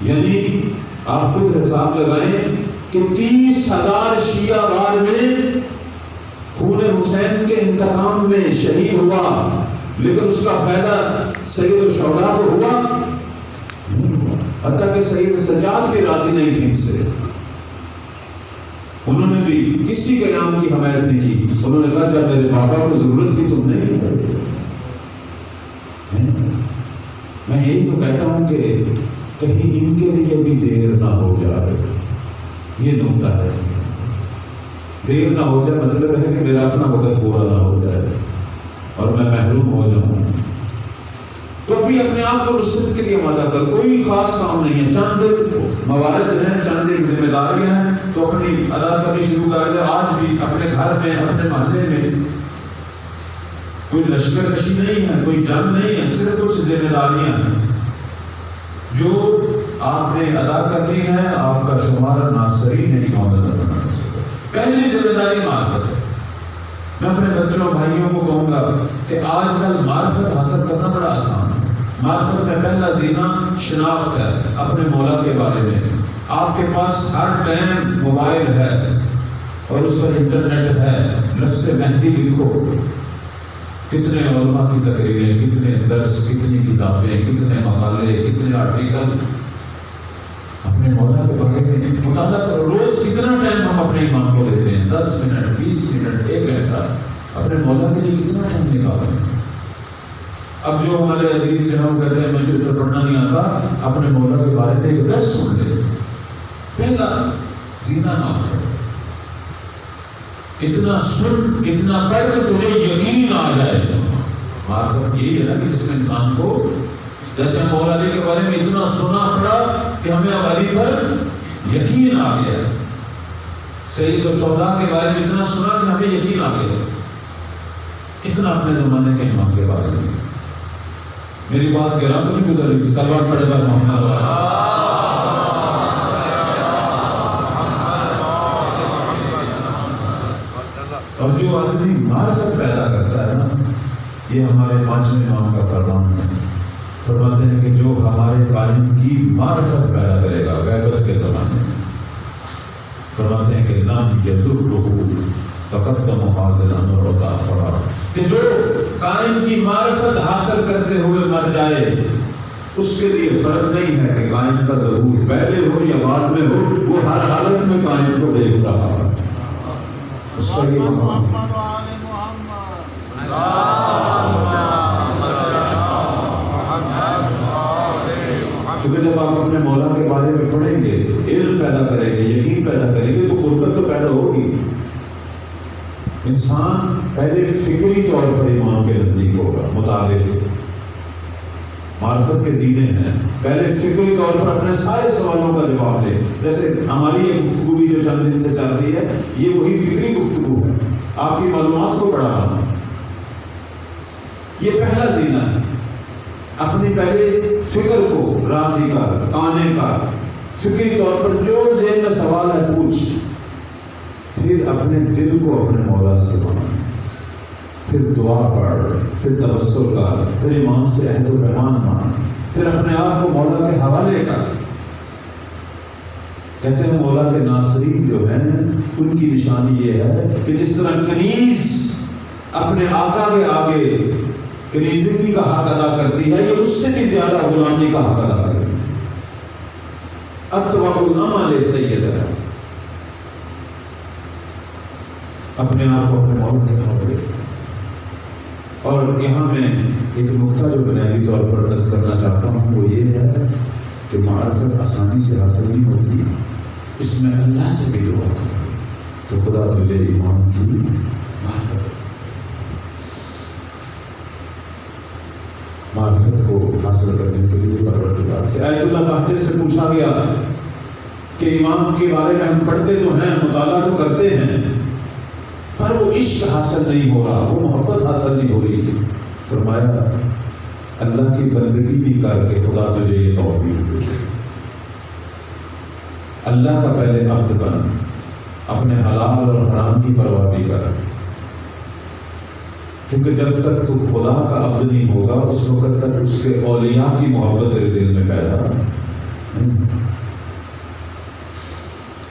یعنی آپ خود حساب لگائیں کہ 30,000 شیعہ بعد میں خون حسین کے انتقام میں شہید ہوا، لیکن اس کا فائدہ سید الشہداء کو ہوا نہیں ہوا۔ حتیٰ کہ سید سجاد بھی راضی نہیں تھے ان سے، انہوں نے بھی کسی قیام کی حمایت نہیں کی۔ انہوں نے کہا جب میرے بابا کو ضرورت تھی تم نہیں ہے۔ میں یہی تو کہتا ہوں کہ کہیں ان کے لیے بھی دیر نہ ہو جائے، یہ نقطہ ہے۔ دیر نہ ہو جائے مطلب ہے کہ میرا اپنا وقت پورا نہ ہو جائے اور میں محروم ہو جاؤں، تو ابھی اپنے آپ کو نصرت کے لیے آمادہ کر۔ کوئی خاص کام نہیں ہے، چند موارد ہیں، چند ایک ذمہ داریاں ہیں تو اپنی ادا کرنی شروع کر دیں۔ آج بھی اپنے گھر میں، اپنے محلے میں کوئی لشکر کشی نہیں ہے، کوئی جنگ نہیں ہے، صرف کچھ ذمہ داریاں ہیں جو آپ نے ادا کرنی ہے۔ آپ کا شمار ناصرین نہیں ہونا۔ پہلی ذمہ داری معرفت ہے۔ میں اپنے بچوں بھائیوں کو کہوں گا کہ آج کل معرفت حاصل کرنا بڑا آسان ہے۔ معرفت میں پہلا زینہ شناخت ہے اپنے مولا کے بارے میں۔ آپ کے پاس ہر ٹائم موبائل ہے اور اس پر انٹرنیٹ ہے، لفظ مہدی لکھو، کتنے علماء کی تقریریں، کتنے درس، کتنی کتابیں، کتنے مقالے، کتنے آرٹیکل اپنے مولا کے بارے میں مطالعہ کرو۔ روز کتنا ٹائم ہم اپنے امام کو دیتے ہیں؟ 10 منٹ، 20 منٹ، 1 گھنٹہ اپنے مولا کے لیے کتنا ٹائم نکالتے ہیں؟ اب جو ہمارے عزیز جو ہیں وہ کہتے ہیں مجھے تو پڑھنا نہیں آتا، اپنے مولا کے بارے میں ایک درس سن لے۔ پہلا زینہ نہ ہو، اتنا سن، اتنا پڑھ کہ تجھے یقین آ جائے۔ معرفت یہی ہے نا کہ جس میں انسان کو، جیسے مولا علی کے بارے میں اتنا سنا پڑا کہ ہمیں اب علی پر یقین آ گیا، سید الشہداء کے بارے میں اتنا سنا کہ ہمیں یقین آ گیا، اتنا اپنے زمانے کے امام کے بارے میں۔ میری بات گرا تو نہیں گزر رہی، صلوات پڑھے گا محمد۔ اور جو آدمی معرفت پیدا کرتا ہے نا، یہ ہمارے 5ویں امام کا فرمان ہے۔ فرماتے ہیں کہ جو ہمارے قائم کی معرفت پیدا کرے گا غیبت کے زمانے میں، فرماتے ہیں کہ لم یضرہ تقدم حاضرا و تاخرا، کہ جو قائم کی معرفت حاصل کرتے ہوئے مر جائے اس کے لیے فرق نہیں ہے کہ قائم کا ضرور پہلے ہو یا بعد میں ہو، وہ ہر حالت میں قائم کو دیکھ رہا ہے۔ اس کا یہ مقام ہے۔ چونکہ جب آپ اپنے مولا کے بارے میں پڑھیں گے، علم پیدا کریں گے، یقین پیدا کریں گے، تو قربت تو پیدا ہوگی۔ انسان پہلے فکری طور پر امام کے نزدیک ہوگا، مطالعے سے۔ معرفت کے زینے ہیں، پہلے فکری طور پر اپنے سارے سوالوں کا جواب دیں۔ جیسے ہماری یہ گفتگو بھی جو چند دن سے چل رہی ہے، یہ وہی فکری گفتگو ہے، آپ کی معلومات کو بڑھانا۔ یہ پہلا زینہ ہے، اپنی پہلے فکر کو راضی کر، قانے کر، فکری طور پر جو ذہن میں سوال ہے پوچھ، پھر اپنے دل کو اپنے مولا سے بنا، پھر دعا پڑھ، پھر توسل کر، پھر امام سے عہد و پیمان مان، پھر اپنے آپ کو مولا کے حوالے کر۔ کہتے ہیں مولا کے ناصرین جو ہیں ان کی نشانی یہ ہے کہ جس طرح کنیز اپنے آقا کے آگے کنیزگی کا حق ادا کرتی ہے، یہ اس سے بھی زیادہ غلامی کا حق ادا کرتی ہے۔ اتبع الامل سیدہ، اپنے آپ کو اپنے مولا کے حوالے۔ اور یہاں میں ایک نقطہ جو بنیادی طور پر عرض کرنا چاہتا ہوں وہ یہ ہے کہ معرفت آسانی سے حاصل نہیں ہوتی، اس میں اللہ سے بھی دعا کرو کہ خدا تجھے ایمان کی معرفت کو حاصل کرنے کے لیے پروردگار سے۔ آیت اللہ بہجت سے پوچھا گیا کہ امام کے بارے میں ہم پڑھتے تو ہیں، مطالعہ تو کرتے ہیں، پر وہ عشق حاصل نہیں ہو رہا، وہ محبت حاصل نہیں ہو رہی۔ فرمایا اللہ کی بندگی بھی کر کے خدا تجھے یہ توفیق دے۔ اللہ کا پہلے عبد بن، اپنے حلال اور حرام کی پرواہ بھی کر، کیونکہ جب تک تو خدا کا عبد نہیں ہوگا اس وقت تک اس کے اولیاء کی محبت تیرے دل میں پیدا نہیں۔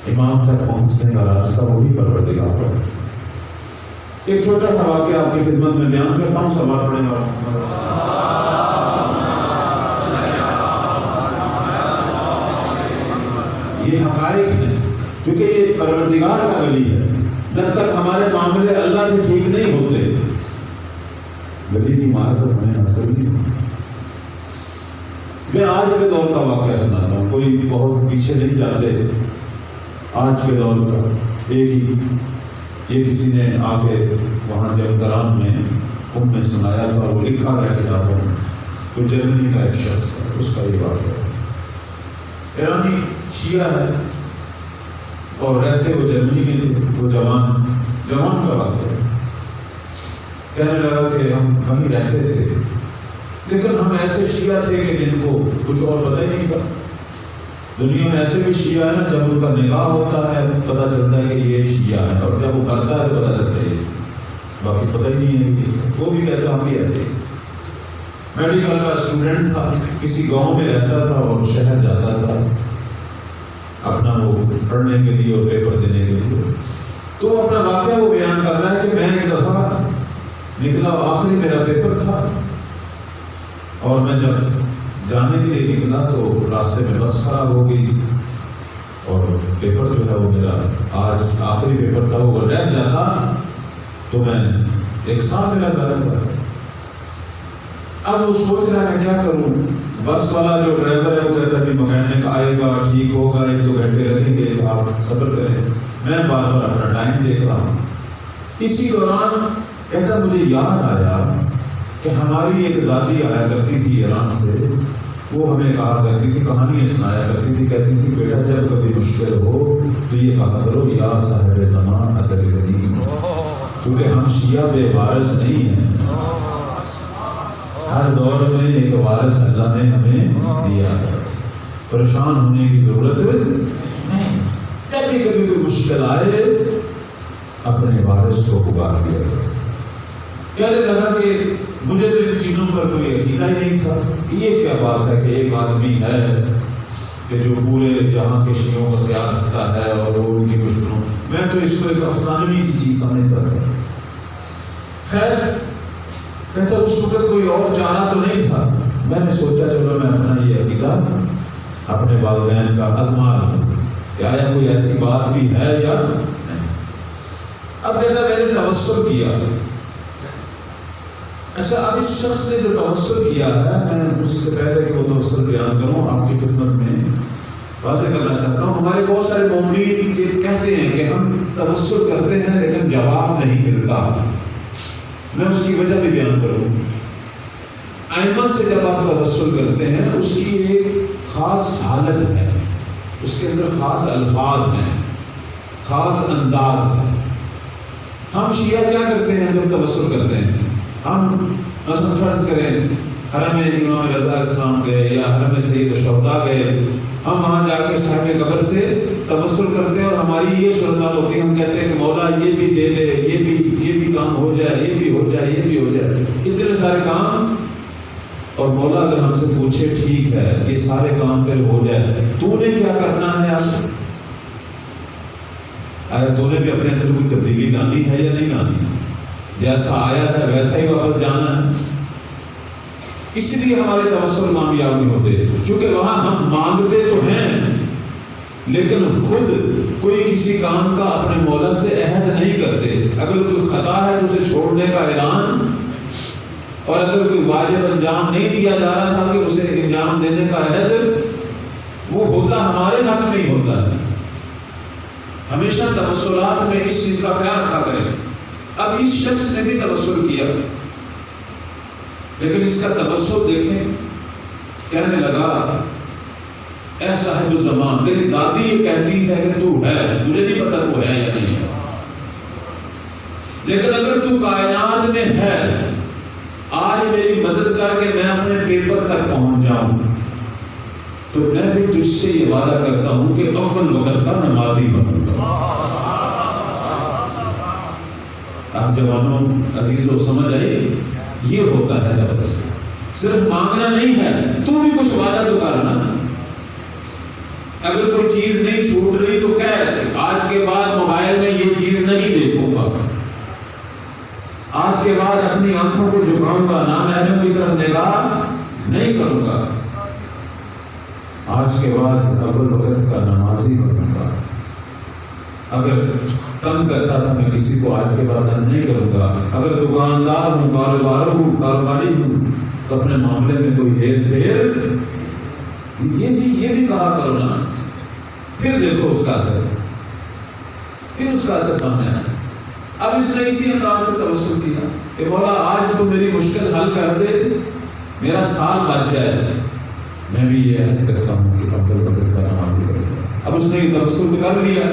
امام تک پہنچنے کا راستہ وہی پروردگار ہے۔ ایک چھوٹا سا واقعہ آپ کی خدمت میں بیان کرتا ہوں، سوال پڑھنے والا۔ یہ حقائق ہیں، چونکہ یہ پروردگار کا ولی ہے۔ جب تک ہمارے معاملے اللہ سے ٹھیک نہیں ہوتے ولی کی معرفت ہمیں حاصل نہیں ہوتی۔ میں آج کے دور کا واقعہ سناتا ہوں، کوئی بہت پیچھے نہیں جاتے، آج کے دور کا۔ یہ کسی نے آ کے وہاں جب گرام میں کم میں سنایا تھا، وہ لکھا رہ کے جاتا ہوں، تو جرمنی کا ایک شخص ہے، اس کا یہ بات ہے، ایرانی شیعہ ہے اور رہتے وہ جرمنی میں تھے۔ وہ جوان کا بات ہے، کہنے لگا کہ ہم وہیں رہتے تھے لیکن ہم ایسے شیعہ تھے کہ جن کو کچھ اور پتہ ہی نہیں تھا۔ دنیا میں ایسے بھی شیعہ ہیں، جب ان کا نکاح ہوتا ہے پتہ چلتا ہے کہ یہ شیعہ ہے، اور جب وہ کرتا ہے تو پتہ چلتا ہے باقی پتہ ہی نہیں ہے۔ وہ بھی کہتا ہم بھی ایسے ہی۔ میڈیکل کا اسٹوڈنٹ تھا، کسی گاؤں میں رہتا تھا اور شہر جاتا تھا اپنا وہ پڑھنے کے لیے اور پیپر دینے کے لیے۔ تو اپنا واقعہ وہ بیان کر رہا ہے کہ میں ایک دفعہ نکلا، آخری میرا پیپر تھا، اور میں جب جانے کے لیے نکلا تو راستے میں بس خراب ہو گئی، اور پیپر جو ہے وہ میرا آج آخری پیپر تھا، وہ رہ جاتا تو میں ایک سال میرا ضائع ہوا۔ اب وہ سوچ رہا ہے کیا کروں۔ بس والا جو ڈرائیور ہے وہ کہتا ہے کہ مکینک آئے گا، ٹھیک ہوگا، 1-2 گھنٹے لگیں گے، آپ صبر کریں۔ میں بار بار اپنا ٹائم دیکھ رہا ہوں۔ اسی دوران کہتا مجھے یاد آیا کہ ہماری ایک دادی آیا کرتی تھی ایران سے، وہ ہمیں کہا کرتی تھی، کہانیاں سنایا کرتی تھی، کہتی تھی بیٹا جب کبھی مشکل ہو تو یہ کہا کرو یا صاحب زمان ادرکنی، چونکہ ہم شیعہ بے وارث نہیں ہیں، ہر دور میں ایک وارث اللہ نے ہمیں دیا ہے، پریشان ہونے کی ضرورت نہیں۔ جب بھی کبھی کوئی مشکل آئے اپنے وارث کو پکار دیا کرو۔ کہنے لگا کہ مجھے تو ان چیزوں پر کوئی عقیدہ ہی نہیں تھا، یہ کیا بات ہے کہ ایک آدمی ہے کہ جو پورے جہاں کے شیعوں کا خیال رکھتا ہے اور وہ ان کی مشکلوں، میں تو اس کو ایک افسانوی سی چیز سمجھتا تھا۔ خیر کہتا اس وقت کوئی اور چارہ تو نہیں تھا، میں نے سوچا چلو میں اپنا یہ عقیدہ اپنے والدین کا آزما لوں کہ آیا کوئی ایسی بات بھی ہے یا نہیں۔ اب کہتا میں نے توسل کیا۔ اچھا اب اس شخص نے جو توسل کیا ہے، میں اس سے پہلے کہ وہ توسل بیان کروں آپ کی خدمت میں واضح کرنا چاہتا ہوں، ہمارے بہت سارے مومنین یہ کہتے ہیں کہ ہم توسل کرتے ہیں لیکن جواب نہیں ملتا۔ میں اس کی وجہ بھی بیان کروں۔ ائمہ سے جب آپ توسل کرتے ہیں اس کی ایک خاص حالت ہے، اس کے اندر خاص الفاظ ہیں، خاص انداز ہے۔ ہم شیعہ کیا کرتے ہیں جب توسل کرتے ہیں؟ ہم مثلا فرض کریں حرم امام رضا اسلام گئے یا حرم سید الشہداء گئے، ہم وہاں جا کے صاحب قبر سے توسل کرتے ہیں اور ہماری یہ صورتحال ہوتی ہے، ہم کہتے ہیں کہ مولا یہ بھی دے دے، یہ بھی کام ہو جائے، یہ بھی ہو جائے، یہ بھی ہو جائے، اتنے سارے کام۔ اور مولا اگر ہم سے پوچھے ٹھیک ہے یہ سارے کام تیرے ہو جائے، تو نے کیا کرنا ہے؟ اب آیا تو نے بھی اپنے اندر کوئی تبدیلی لانی ہے یا نہیں لانی؟ جیسا آیا ہے ویسا ہی واپس جانا ہے؟ اس لیے ہمارے توسل کامیاب نہیں ہوتے، چونکہ وہاں ہم مانگتے تو ہیں لیکن خود کوئی کسی کام کا اپنے مولا سے عہد نہیں کرتے۔ اگر کوئی خطا ہے تو اسے چھوڑنے کا اعلان، اور اگر کوئی واجب انجام نہیں دیا جا رہا تھا کہ اسے انجام دینے کا عہد، وہ ہوتا ہمارے حق میں ہی ہوتا ہے۔ ہمیشہ توسلات میں اس چیز کا خیال رکھا کریں۔ اب اس شخص نے بھی توسل کیا لیکن اس کا توسل دیکھیں، کہنے لگا اے صاحب الزمان، میری دادی یہ کہتی ہے کہ تو ہے، مجھے نہیں پتا تو ہے یا نہیں ہے، لیکن اگر تو کائنات میں ہے آج میری مدد کر کے میں اپنے پیپر تک پہنچ جاؤں تو میں بھی تجھ سے یہ وعدہ کرتا ہوں کہ اول وقت کا نمازی بنوں گا۔ آپ جوانوں عزیزوں سمجھ آئے، یہ ہوتا ہے توسل۔ صرف مانگنا نہیں ہے، تو بھی کچھ وعدہ تو کرنا۔ اگر کوئی چیز نہیں چھوٹ رہی تو کہہ آج کے بعد موبائل میں یہ چیز نہیں دیکھوں گا، آج کے بعد اپنی آنکھوں کو جھکاؤں گا، نامحرم کی طرف نگاہ نہیں کروں گا، آج کے بعد اول وقت کا نمازی بنوں گا۔ اگر تنگ کرتا تھا میں کسی کو، آج کے بعد تنگ نہیں کروں گا۔ اگر دکاندار ہوں، کاروباری ہوں تو اپنے معاملے میں کوئی ہیر پھیر یہ بھی کہا کرو نا۔ پھر دیکھو اس کا اثر، پھر اس کا اثر سامنے آیا۔ اب اس نے اسی انداز سے توسل کیا کہ مولا آج تو میری مشکل حل کر دے، میرا سال بچ جائے، میں بھی یہ عہد کرتا ہوں کہ اول وقت کا نمازی کروں گا۔ اب اس نے یہ توسل کر لیا۔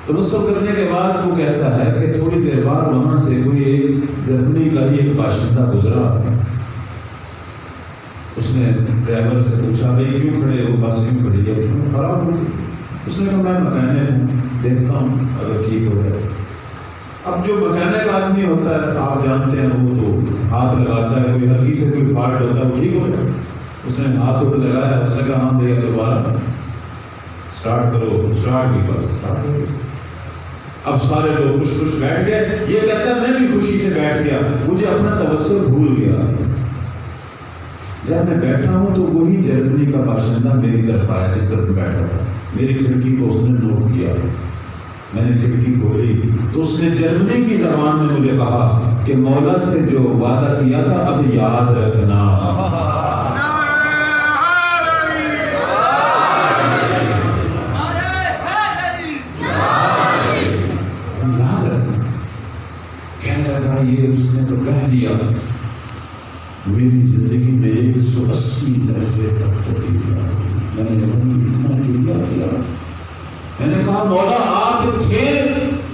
توسل کرنے کے بعد وہ کہتا ہے کہ تھوڑی دیر بعد وہاں سے کوئی ایک جرمنی کا ہی ایک باشندہ گزرا۔ اس نے ڈرائیور سے پوچھا بھائی کیوں کھڑے ہو، بس کیوں کھڑی ہے؟ اس نے خراب ہو گئی۔ اس نے کہا میں مکینک ہوں، دیکھتا ہوں اگر ٹھیک ہو جائے۔ اب جو مکینک آدمی ہوتا ہے آپ جانتے ہیں، وہ تو ہاتھ لگاتا ہے، کوئی ہلکی سے کوئی فالٹ ہوتا ہے وہ ٹھیک ہو جائے۔ اس نے ہاتھ لگایا، اس نے کہا ہاں بھیا دوبارہ اسٹارٹ کرو، اسٹارٹ کی، بس اسٹارٹ ہو گئی۔ اب سارے لوگ خوش خوش بیٹھ گئے۔ یہ کہتا ہے میں بھی خوشی سے بیٹھ گیا، مجھے اپنا توسل بھول گیا۔ جب میں بیٹھا ہوں تو وہی جرمنی کا باشندہ میری طرف آیا جس طرف میں بیٹھا تھا۔ میری کھڑکی کو اس نے نوٹ کیا، میں نے کھڑکی کھولی تو اس نے جرمنی کی زبان میں مجھے کہا کہ مولا سے جو وعدہ کیا تھا اب یاد رکھنا۔ یہ اس نے تو کہہ دیا، میری زندگی میں 180 درجے تک تبدیلی آ گئی۔ میں نے اتنا کیا، میں نے کہا مولا آپ تھے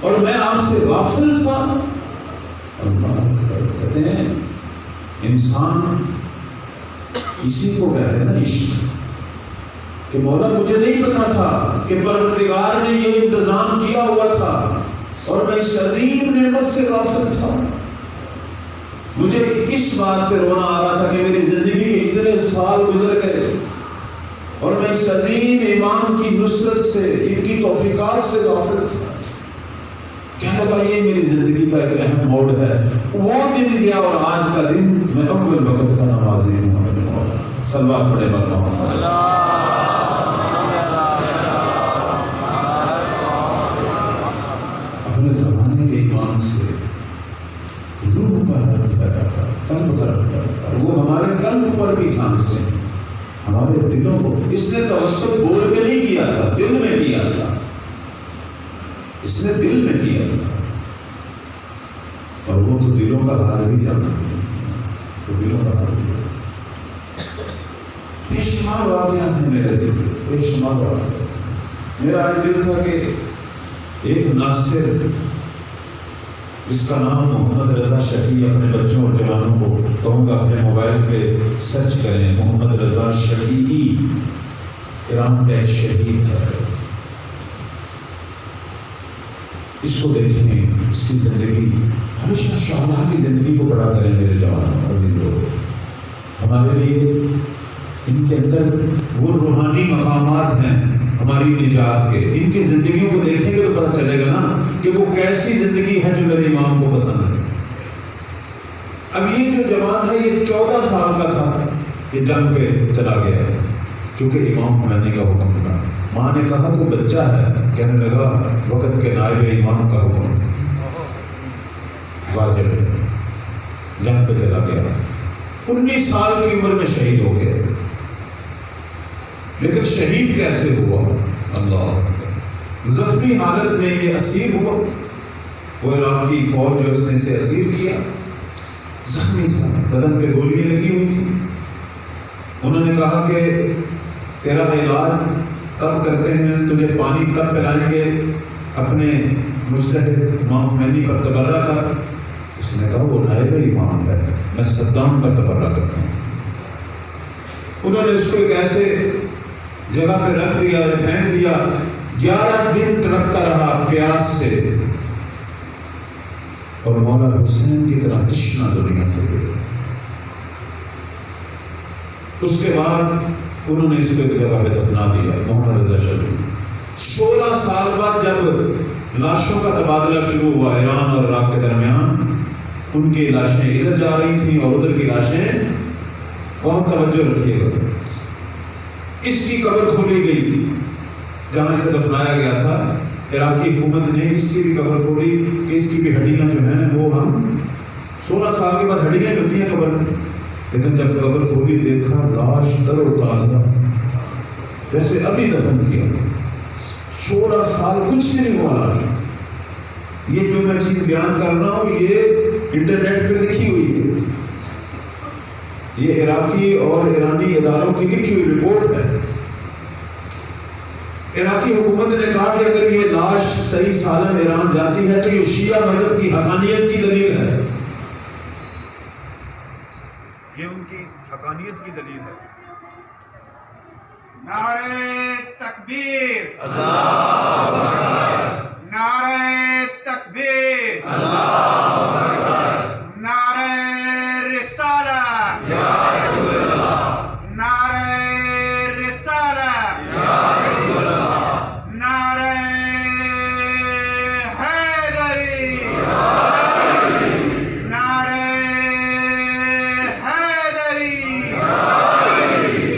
اور میں آپ سے غافل تھا۔ اللہ کہتے ہیں انسان اسی کو کہتے ہیں نا عشق، کہ مولا مجھے نہیں پتا تھا کہ پروردگار نے یہ انتظام کیا ہوا تھا اور میں اس عظیم نعمت سے غافل تھا۔ مجھے اس بات پہ رونا آ رہا تھا کہ میری زندگی کے اتنے سال گزر گئے اور میں اس عظیم امام کی نصرت سے، ان کی توفیقات سے غافل تھا۔ کہنے لگا یہ میری زندگی کا ایک اہم موڑ ہے۔ وہ دن گیا اور آج کا دن میں اول وقت کا نمازی ہوں۔ صلوات پڑھے بر محمد۔ اپنے زمانے کے امام سے روح کا ربط پیدا کر، قلب کا ربط پیدا کر۔ وہ ہمارے قلب پر بھی جھانکتے ہیں، ہمارے دلوں کو۔ اس نے توسل بول کے نہیں کیا تھا، دل میں کیا تھا، اس نے دل میں کیا تھا، اور وہ تو دلوں کا حال بھی جانتے ہیں، وہ دلوں کا حال بھی۔ بے شمار واقعات ہیں میرے دل میں، بے شمار واقعات۔ میرا آج دل تھا کہ ایک ناصر جس کا نام محمد رضا شفیع، اپنے بچوں اور جوانوں کو کہوں گا اپنے موبائل پہ سرچ کریں، محمد رضا شفیعی ایران کا ایک شہید ہے۔ اس کو دیکھیں، اس کی زندگی، ہمیشہ شہداء کی زندگی کو بڑا کریں میرے جوانوں عزیزوں۔ ہمارے لیے ان کے اندر وہ روحانی مقامات ہیں ہماری نجات کے۔ ان کی زندگیوں کو دیکھیں گے تو پتہ چلے گا نا کہ وہ کیسی زندگی ہے جو میرے امام کو پسند ہے۔ اب یہ جو جوان ہے یہ 14 سال کا تھا، یہ جنگ پہ چلا گیا کیونکہ امام خمینی کا حکم تھا۔ ماں نے کہا تو بچہ ہے، کہنے لگا وقت کے نائب امام کا حکم واجب ہے، جنگ پہ چلا گیا۔ 19 سال کی عمر میں شہید ہو گیا۔ لیکن شہید کیسے ہوا؟ اللہ، زخمی حالت میں یہ اسیر ہوا۔ وہ عراق کی فوج جو اس نے اسے اسیر کیا، زخمی تھا، بدن پہ گولیاں لگی ہوئی تھی۔ انہوں نے کہا کہ تیرا علاج تب کرتے ہیں، تجھے پانی تب پلائیں گے، اپنے مجتہد امام خمینی پر تبرہ کر۔ اس نے کہا وہ نائب امام ہے، میں صدام پر تبرہ کرتا ہوں۔ انہوں نے اس کو ایک ایسے جگہ پہ رکھ دیا اور پھینک دیا. 11 دن تڑپتا رہا پیاس سے اور مولا حسین کی طرح تشنا دنیا سے گیا. اس کے بعد انہوں نے اس کو ایک جگہ پہ دفنا دیا. محمد رضا شریف 16 سال بعد جب لاشوں کا تبادلہ شروع ہوا ایران اور عراق کے درمیان، ان کی لاشیں ادھر جا رہی تھیں اور ادھر کی لاشیں. بہت توجہ رکھیے گا. اس کی قبر کھولی گئی جہاں اسے دفنایا گیا تھا. عراقی حکومت نے اس کی بھی قبر کھولی کہ اس کی بھی ہڈیاں جو ہیں وہ ہم 16 سال کے بعد ہڈیاں ہوتی ہیں قبر میں. لیکن جب قبر کھولی دیکھا لاش تر و تازہ جیسے ابھی دفن کیا. 16 سال کچھ بھی نہیں ہوا لاش. یہ جو میں چیز بیان کر رہا ہوں یہ انٹرنیٹ پہ لکھی ہوئی ہے. یہ عراقی اور ایرانی اداروں کی لکھی ہوئی رپورٹ ہے. عراقی حکومت نے کہا کہ اگر یہ لاش صحیح سالم ایران جاتی ہے تو یہ شیعہ مذہب کی حقانیت کی دلیل ہے. یہ ان کی حقانیت کی دلیل ہے. نعرہ تکبیر اللہ اکبر. نعرہ تکبیر اللہ اکبر. نعرہ رسالت یا رسول اللہ. نعرہ رسالت یا رسول اللہ. نعرہ حیدری یا حیدری. نعرہ حیدری یا حیدری.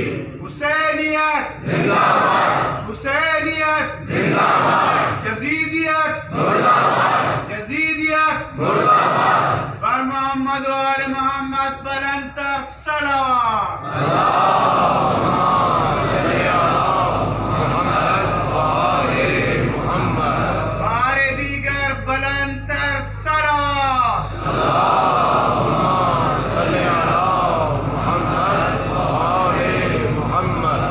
حسینیت زندہ باد. حسینیت زندہ باد. یزیدیت مردہ باد. یزیدیت مردہ باد. بر محمد و آل محمد بلندتر صلوات. اللہم صلی علی محمد و آل محمد. بار دیگر بلندتر صلوات. اللہم صلی علی محمد و آل محمد.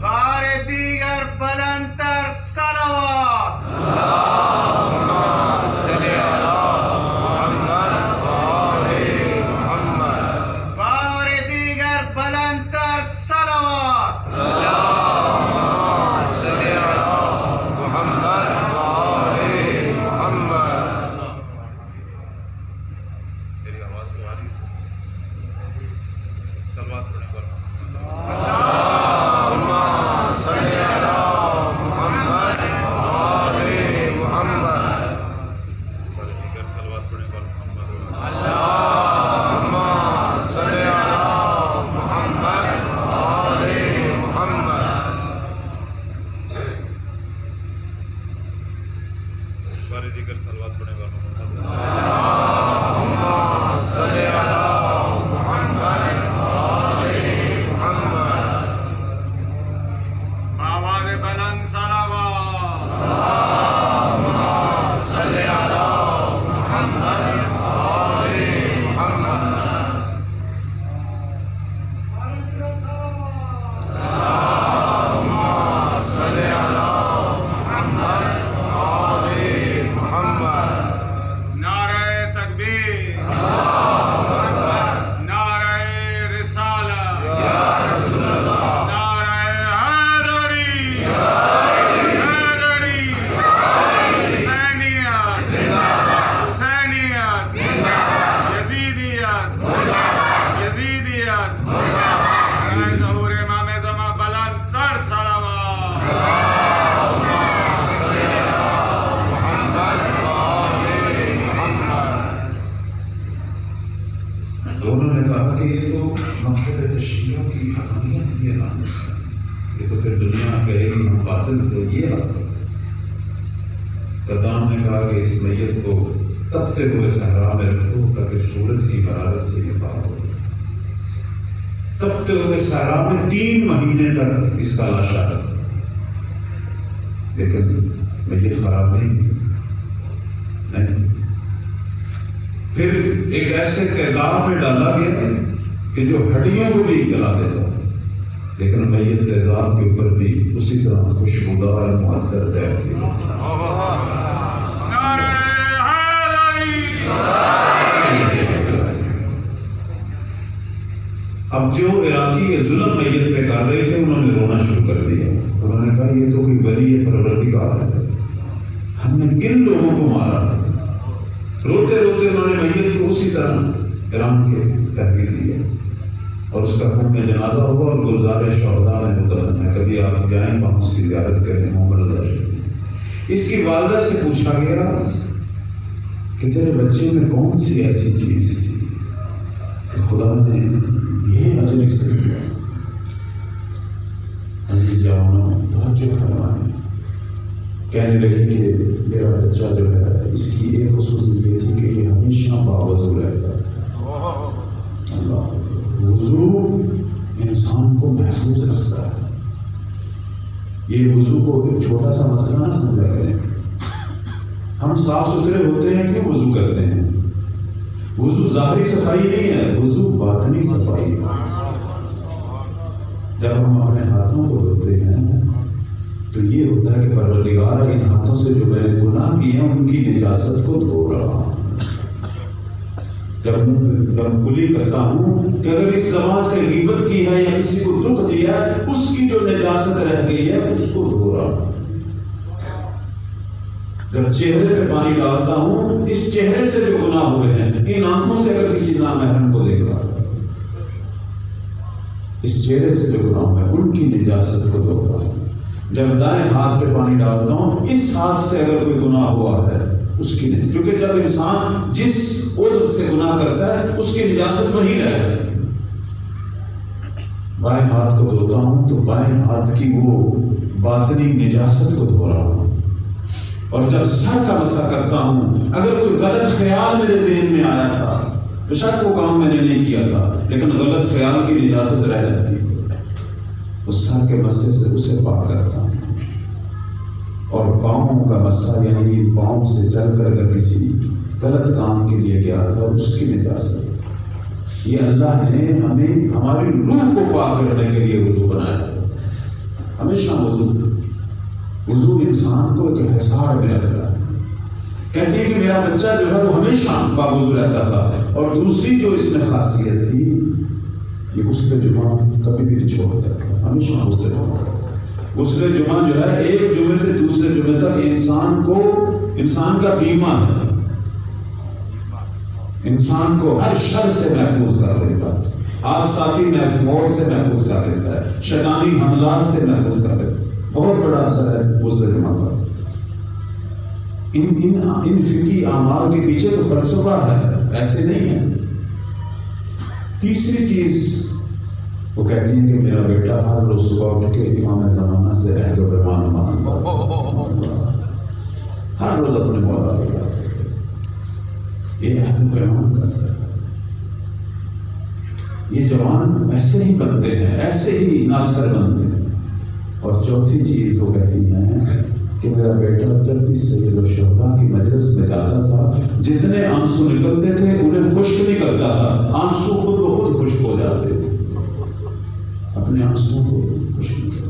بار دیگر بلندتر صلوات. اللہم صلی علی محمد و آل محمد. بار دیگر بلندتر صلوات. اللہم صلی علی محمد و آل محمد. میری آواز تو آ رہی ہے؟ صلوات پڑھیں پر اللہم صلی علی محمد و آل محمد. دیگر صلوات پڑھیں پر محمد. اللہم صلی علی محمد و آل محمد. بار دیگر صلوات پڑھیں پر محمد. اللہم صلی علی محمد و آل محمد. آواز بلند صلوات. اللہم صلی علی محمد و آل محمد. اللہم صلی علی محمد و آل محمد. نعرہ تکبیر اللہ اکبر. نعرہ رسالت یا رسول اللہ. نعرہ حیدری یا حیدری. حسینیت زندہ باد. حسینیت زندہ باد. یزیدیت مردہ باد. یزیدیت مردہ باد. نعرہ ظہور امام زمان بلندتر صلوات. اللہم صلی علی محمد و آل محمد. دونوں نے کہا کہ یہ تو مکتب تشیع کی حقانیت کی اعلان ہے. یہ تو پھر دنیا کہے گی ہم باطل تھے. یہ بات صدام نے کہا کہ اس میت کو تپتے ہوئے صحرا میں رکھو تاکہ سورج کی حرارت سے یہ پاک ہو. تپتے ہوئے صحرا میں 3 مہینے تک اس کا لاشا رکھا. لیکن میت خراب نہیں. پھر ایک ایسے تیزاب میں ڈالا گیا کہ جو ہڈیوں کو بھی گلا دیتا. لیکن میت تیزاب کے اوپر بھی اسی طرح خوشبودار معطر تیر تھی. نعرہ حیدری. اب اب جو عراقی یہ ظلم میت پہ کر رہے تھے انہوں نے رونا شروع کر دیا. انہوں نے کہا یہ تو کوئی ولی پروردگار ہے، ہم نے کن لوگوں کو مارا. روتے روتے انہوں نے میت کو اسی طرح ایران کے تحویل دیا اور اس کا خون میں جنازہ ہوا اور گلزار شہداء میں دفن ہے. کبھی آپ جائیں وہاں اس کی زیارت کریں. محمد رضا شریف اس کی والدہ سے پوچھا گیا کہ تیرے بچے میں کون سی ایسی چیز تھی کہ خدا نے یہ اجر اس سے دیا. عزیز جوانوں توجہ فرمائیں. کہنے لگے کہ میرا بچہ جو ہے اس کی ایک خصوصیت یہ تھی کہ یہ ہمیشہ باوضو رہتا تھا. اللہ وضو انسان کو محفوظ رکھتا ہے. یہ وضو کو ایک چھوٹا سا مسئلہ نہ سمجھا کریں. ہم صاف ستھرے ہوتے ہیں کیوں وضو کرتے ہیں؟ وضو ظاہری صفائی نہیں ہے، وضو باطنی صفائی ہے. جب ہم اپنے ہاتھوں کو دھوتے ہیں تو یہ ہوتا ہے کہ پروردگار ان ہاتھوں سے جو میں نے گناہ کیے ہیں ان کی نجاست کو دھو رہا ہوں. جب کلی کرتا ہوں کہ اگر اس زبان سے غیبت کی ہے یا کسی کو دکھ دیا ہے اس کی جو نجاست رہ گئی ہے اس کو دھو رہا ہوں. جب چہرے پہ پانی ڈالتا ہوں اس چہرے سے جو گناہ ہوئے ہیں ان آنکھوں سے اگر کسی نامحرم کو دیکھا اس چہرے سے جو گناہ ہوئے ان کی نجاست کو دھو رہا ہوں. جب دائیں ہاتھ پہ پانی ڈالتا ہوں اس ہاتھ سے اگر کوئی گناہ ہوا ہے اس کی نہیں، چونکہ جب انسان جس عضو سے گناہ کرتا ہے اس کی نجاست وہی رہے. بائیں ہاتھ کو دھوتا ہوں تو بائیں ہاتھ کی وہ باطنی نجاست کو دھو رہا ہوں. اور جب سر کا مسح کرتا ہوں اگر کوئی غلط خیال میرے ذہن میں آیا تھا بے شک وہ کام میں نے نہیں کیا تھا لیکن غلط خیال کی نجاست رہ جاتی ہے اس سر کے مسے سے اسے پاک کرتا ہوں. اور پاؤں کا مسا یعنی پاؤں سے چل کر اگر کسی غلط کام کے لیے گیا تھا اس کی نجاست. یہ اللہ نے ہمیں ہماری روح کو پاک کرنے کے لیے وضو بنایا. ہمیشہ وضو انسان کو ایک حصار میں رکھتا ہے. کہتی ہے کہ میرا بچہ جو ہے وہ ہمیشہ باوضو رہتا تھا. اور دوسری جو اس میں خاصیت تھی یہ غسل جمعہ کبھی بھی نہیں چھوڑتا تھا. ہمیشہ غسل جمعہ جو ہے ایک جمعے سے دوسرے جمعے تک انسان کا بیمہ ہے. انسان کو ہر شر سے محفوظ کر دیتا ہے، حادثاتی موت سے محفوظ کر دیتا ہے، شیطانی حملات سے محفوظ کر دیتا ہے. بہت بڑا اثر ہے غسل جمعہ کا. ان فقہی اعمال کے پیچھے تو فلسفہ ہے، ایسے نہیں ہے. تیسری چیز وہ کہتی ہیں کہ میرا بیٹا ہر روز صبح اٹھ کے امام زمانہ سے عہد و پیمان مانگتا ہے. ہر روز اپنے مولا کو یاد کرتے. یہ عہد و پیمان کا اثر ہے. یہ جوان ایسے ہی بنتے ہیں، ایسے ہی ناصر بنتے ہیں. اور چوتھی چیز وہ کہتی ہیں کہ میرا بیٹا جب بھی سید الشہداء کی مجلس میں جاتا تھا جتنے آنسو نکلتے تھے انہیں خشک نہیں کرتا تھا، آنسو خود بخود خشک ہو جاتے تھے. اپنے آنسو کو خشک نہیں کرتا.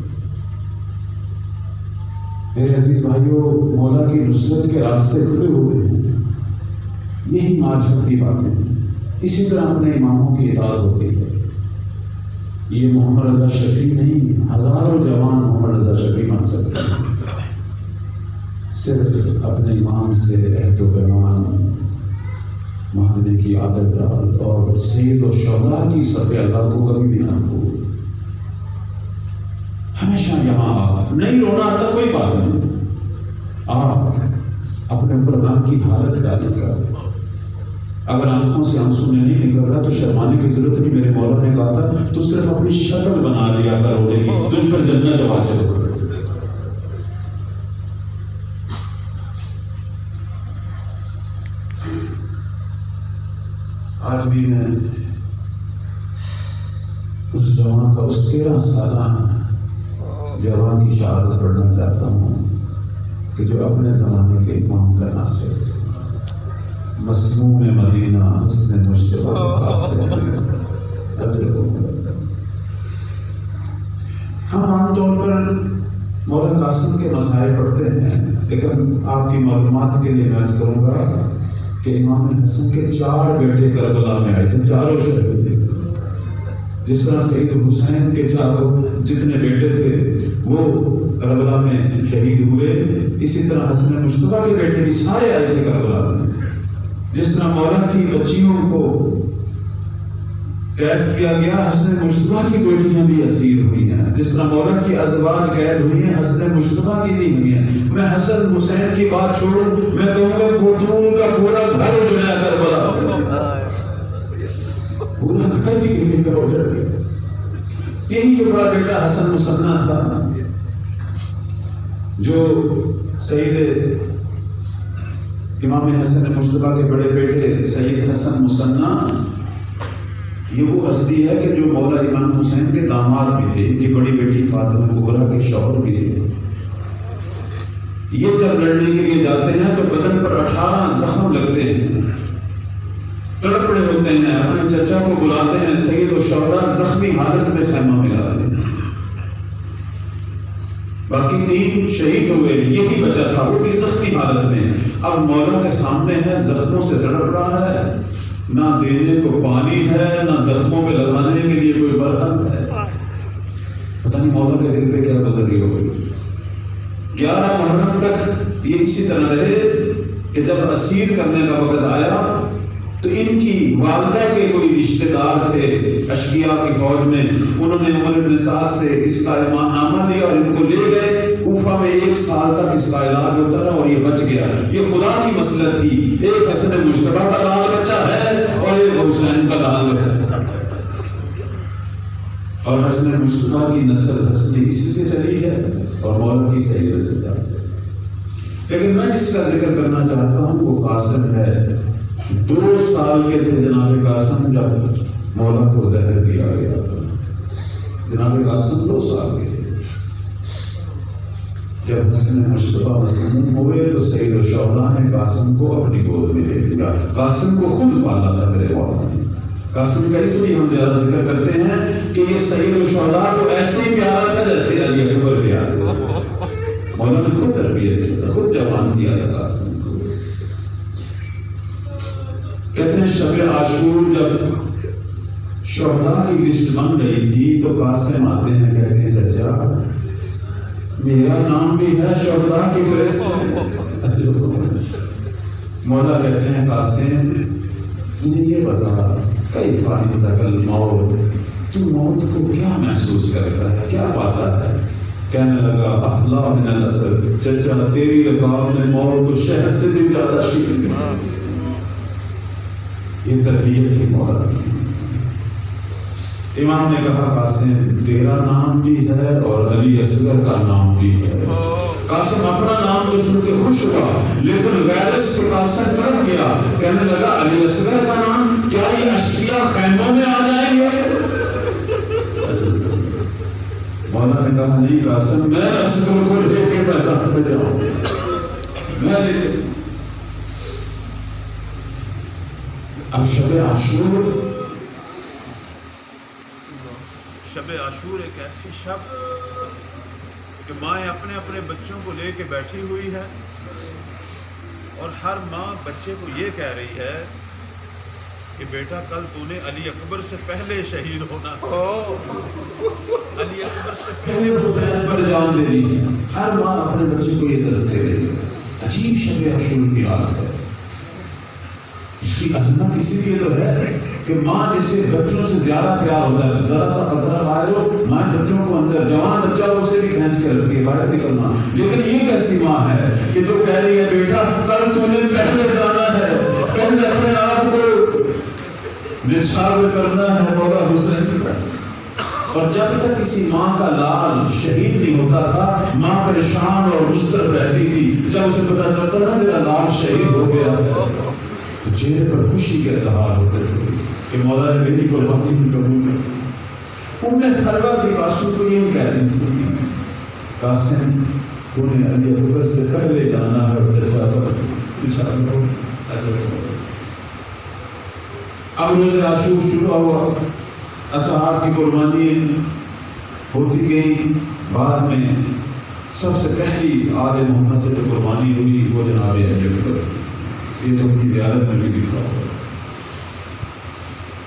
میرے عزیز بھائیوں مولا کی نصرت کے راستے کھلے ہوئے ہیں. یہی معرفت کی باتیں ہیں. اسی طرح اپنے اماموں کی اطاعت ہوتی ہے. یہ محمد رضا شفیع نہیں، ہزاروں جوان محمد رضا شفیع بن سکتے ہیں. صرف اپنے امام سے عہد و پیمان مانگنے کی عادت ڈال اور سید و شہداء کی صف اللہ کو کبھی بھی نہ بھول. ہمیشہ یہاں نہیں رونا آتا کوئی بات نہیں. آپ اپنے اوپر غم کی حالت ڈالنے کا. اگر آنکھوں سے آنسو نہیں نکل رہا تو شرمانے کی ضرورت نہیں. میرے مولا نے کہا تھا تو صرف اپنی شکل بنا لیا کر رونے کی، تجھ پر جنت واجب ہے. آج بھی میں اس جوان کا اس 13 سالہ جوان کی شہادت پڑھنا چاہتا ہوں کہ جو اپنے زمانے کے امام کا ناصر مسموم مدینہ حسن مشتبہ ہم عام طور پر مولا قاسم کے مسائل پڑھتے ہیں لیکن آپ کی معلومات کے لیے میں عرض کروں گا کہ امام حسن کے 4 بیٹے کربلا میں آئے تھے. چاروں شہید جس طرح سید حسین کے چاروں جتنے بیٹے تھے وہ کربلا میں شہید ہوئے، اسی طرح حسن مصطفیٰ کے بیٹے بھی سارے آئے تھے کربلا میں۔ جس طرح مولا کی بچیوں کو قید کیا گیا، حسن مصطفیٰ کی بیٹیاں بھی اسیر ہوئی ہیں۔ جس طرح مولا کی ازواج قید ہوئی ہیں، حسن مصطفیٰ کی بھی ہوئی ہیں۔ میں حسن حسین کی بات چھوڑوں، میں کہوں گا پختون کا پورا گھر اجڑا کربلا، پورا گھر ہی گرنے کا ہو جائے۔ یہی جو بڑا بیٹا حسن مصنع تھا، جو سید امام حسن مصطفیٰ کے بڑے بیٹے سید حسن مصنع، یہ وہ ہستی ہے کہ جو مولا امام حسین کے داماد بھی تھے، ان کی بڑی بیٹی فاطمہ کبریٰ کے شوہر بھی تھے۔ یہ جب لڑنے کے لیے جاتے ہیں تو بدن پر 18 زخم لگتے ہیں، تڑپ رہے ہوتے ہیں، اپنے چچا کو بلاتے ہیں، سید الشہداء زخمی حالت میں خیمہ میں لاتے ہیں۔ باقی 3 شہید ہوئے، یہی بچا تھا، وہ بھی زخمی حالت میں۔ اب مولا کے سامنے ہے، زخموں سے تڑپ رہا ہے، نہ دینے کو پانی ہے، نہ زخموں پہ لگانے کے لیے کوئی برہم ہے۔ پتہ نہیں مولا کے دل پہ کیا گزری ہو گئی۔ 11 محرم تک یہ اسی طرح رہے کہ جب اسیر کرنے کا وقت آیا تو ان کی والدہ کے کوئی رشتہ دار تھے اشقیاء کی فوج میں، انہوں نے عمر بن سعد سے اس کا ایمان نامہ لیا اور ان کو لے گئے کوفہ میں۔ 1 سال تک اس کا علاج ہوتا رہا اور یہ بچ گیا۔ یہ خدا کی مصلحت تھی، ایک حسن مصطفیٰ کا لال بچہ ہے اور ایک حسین کا لال بچہ ہے، اور حسن مصطفیٰ کی نسل حسنی اسی سے چلی ہے اور مولا کی سید سجاد سے۔ لیکن میں جس کا ذکر کرنا چاہتا ہوں وہ قاسم ہے۔ 2 سال کے تھے جناب قاسم جب مولا کو زہر دیا گیا۔ جناب قاسم 2 سال کے تھے۔ جب حسن مصطفیٰ مسلم ہوئے تو سید الشہداء نے قاسم کو اپنی گود میں لے لیا۔ قاسم کو خود پالا تھا میرے مولا نے۔ قاسم کا اس لیے ہم زیادہ ذکر کرتے ہیں کہ یہ سید الشہداء کو ایسے ہی پیارا تھا جیسے علی اکبر پیار تھا۔ مولا نے خود تربیت کیا، خود جوان کیا تھا قاسم کو۔ کہتے ہیں شب عاشور جب شہداء کی لسٹ بن رہی تھی تو قاسم آتے ہیں، کہتے ہیں چچا میرا نام بھی ہے شہداء کی فہرست میں۔ مولا کہتے ہیں قاسم مجھے یہ بتا کیف عندک الموت، تو موت کو کیا محسوس کرتا ہے، کیا پاتا ہے؟ کہنے لگا احلا من الاسد، چچا تیری لقاب میں موت تو شہد سے بھی زیادہ شیریں ہے۔ یہ تربیت تھی مولا کی۔ امام نے کہا قاسم تیرا نام بھی ہے اور علی اصغر کا نام بھی ہے۔ قاسم اپنا نام تو سن کے خوش ہوا لیکن غیرت سے قاسم تڑپ گیا، کہنے لگا علی اصغر کا نام، کیا یہ اشقیاء خیموں میں آ جائیں گے؟ مولا نے کہا نہیں قاسم میں اصغر کو لے کے میدان میں جاؤں، میں اب شب عاشور ایک ایسی شب کہ ماں اپنے اپنے بچوں کو لے کے بیٹھی ہوئی ہے اور ہر ماں بچے کو یہ کہہ رہی ہے کہ بیٹا کل تو نے علی اکبر سے پہلے شہید ہونا تھا، علی اکبر سے پہلے حسین پر جان دے رہی ہے۔ ہر ماں اپنے بچے کو یہ درس دے رہی ہے۔ عجیب شب عاشور کی رات ہے، اس کی عظمت اسی لیے تو ہے کہ ماں جسے بچوں سے زیادہ پیار ہوتا ہے، ذرا سا خطرہ باہر ہو ماں بچوں کو اندر، جوان بچہ اسے بھی کھینچ کے رکھتی ہے باہر نکلنا، لیکن یہ کیسی ماں ہے کہ جو کہہ رہی ہے بیٹا کل تو نے پہلے جانا ہے، پہلے اپنے آپ کو نچھاور کرنا ہے مولا حسین پر۔ اور جب تک کسی ماں کا لال شہید نہیں ہوتا تھا ماں پریشان اور مضطرب رہتی تھی، جب اسے پتا چلتا نا تیرا لال شہید ہو گیا ہے تو چہرے پر خوشی کے اظہار ہوتے تھے کہ مولا نے میری قربانی بھی قبول کر۔ ام خلوہ کی قاسم کو یہی کہہ رہی تھی قاسم تو نے علی اکبر سے پہلے جانا ہے اور چچا پر انشاءاللہ اجر ہوگا۔ اب روز عاشور شروع ہوا، اصحاب کی قربانی ہوتی گئی، بعد میں سب سے پہلی آل محمد سے جو قربانی ہوئی وہ جناب علی اکبر، یہ تو ان کی زیارت میں بھی لکھا ہوا۔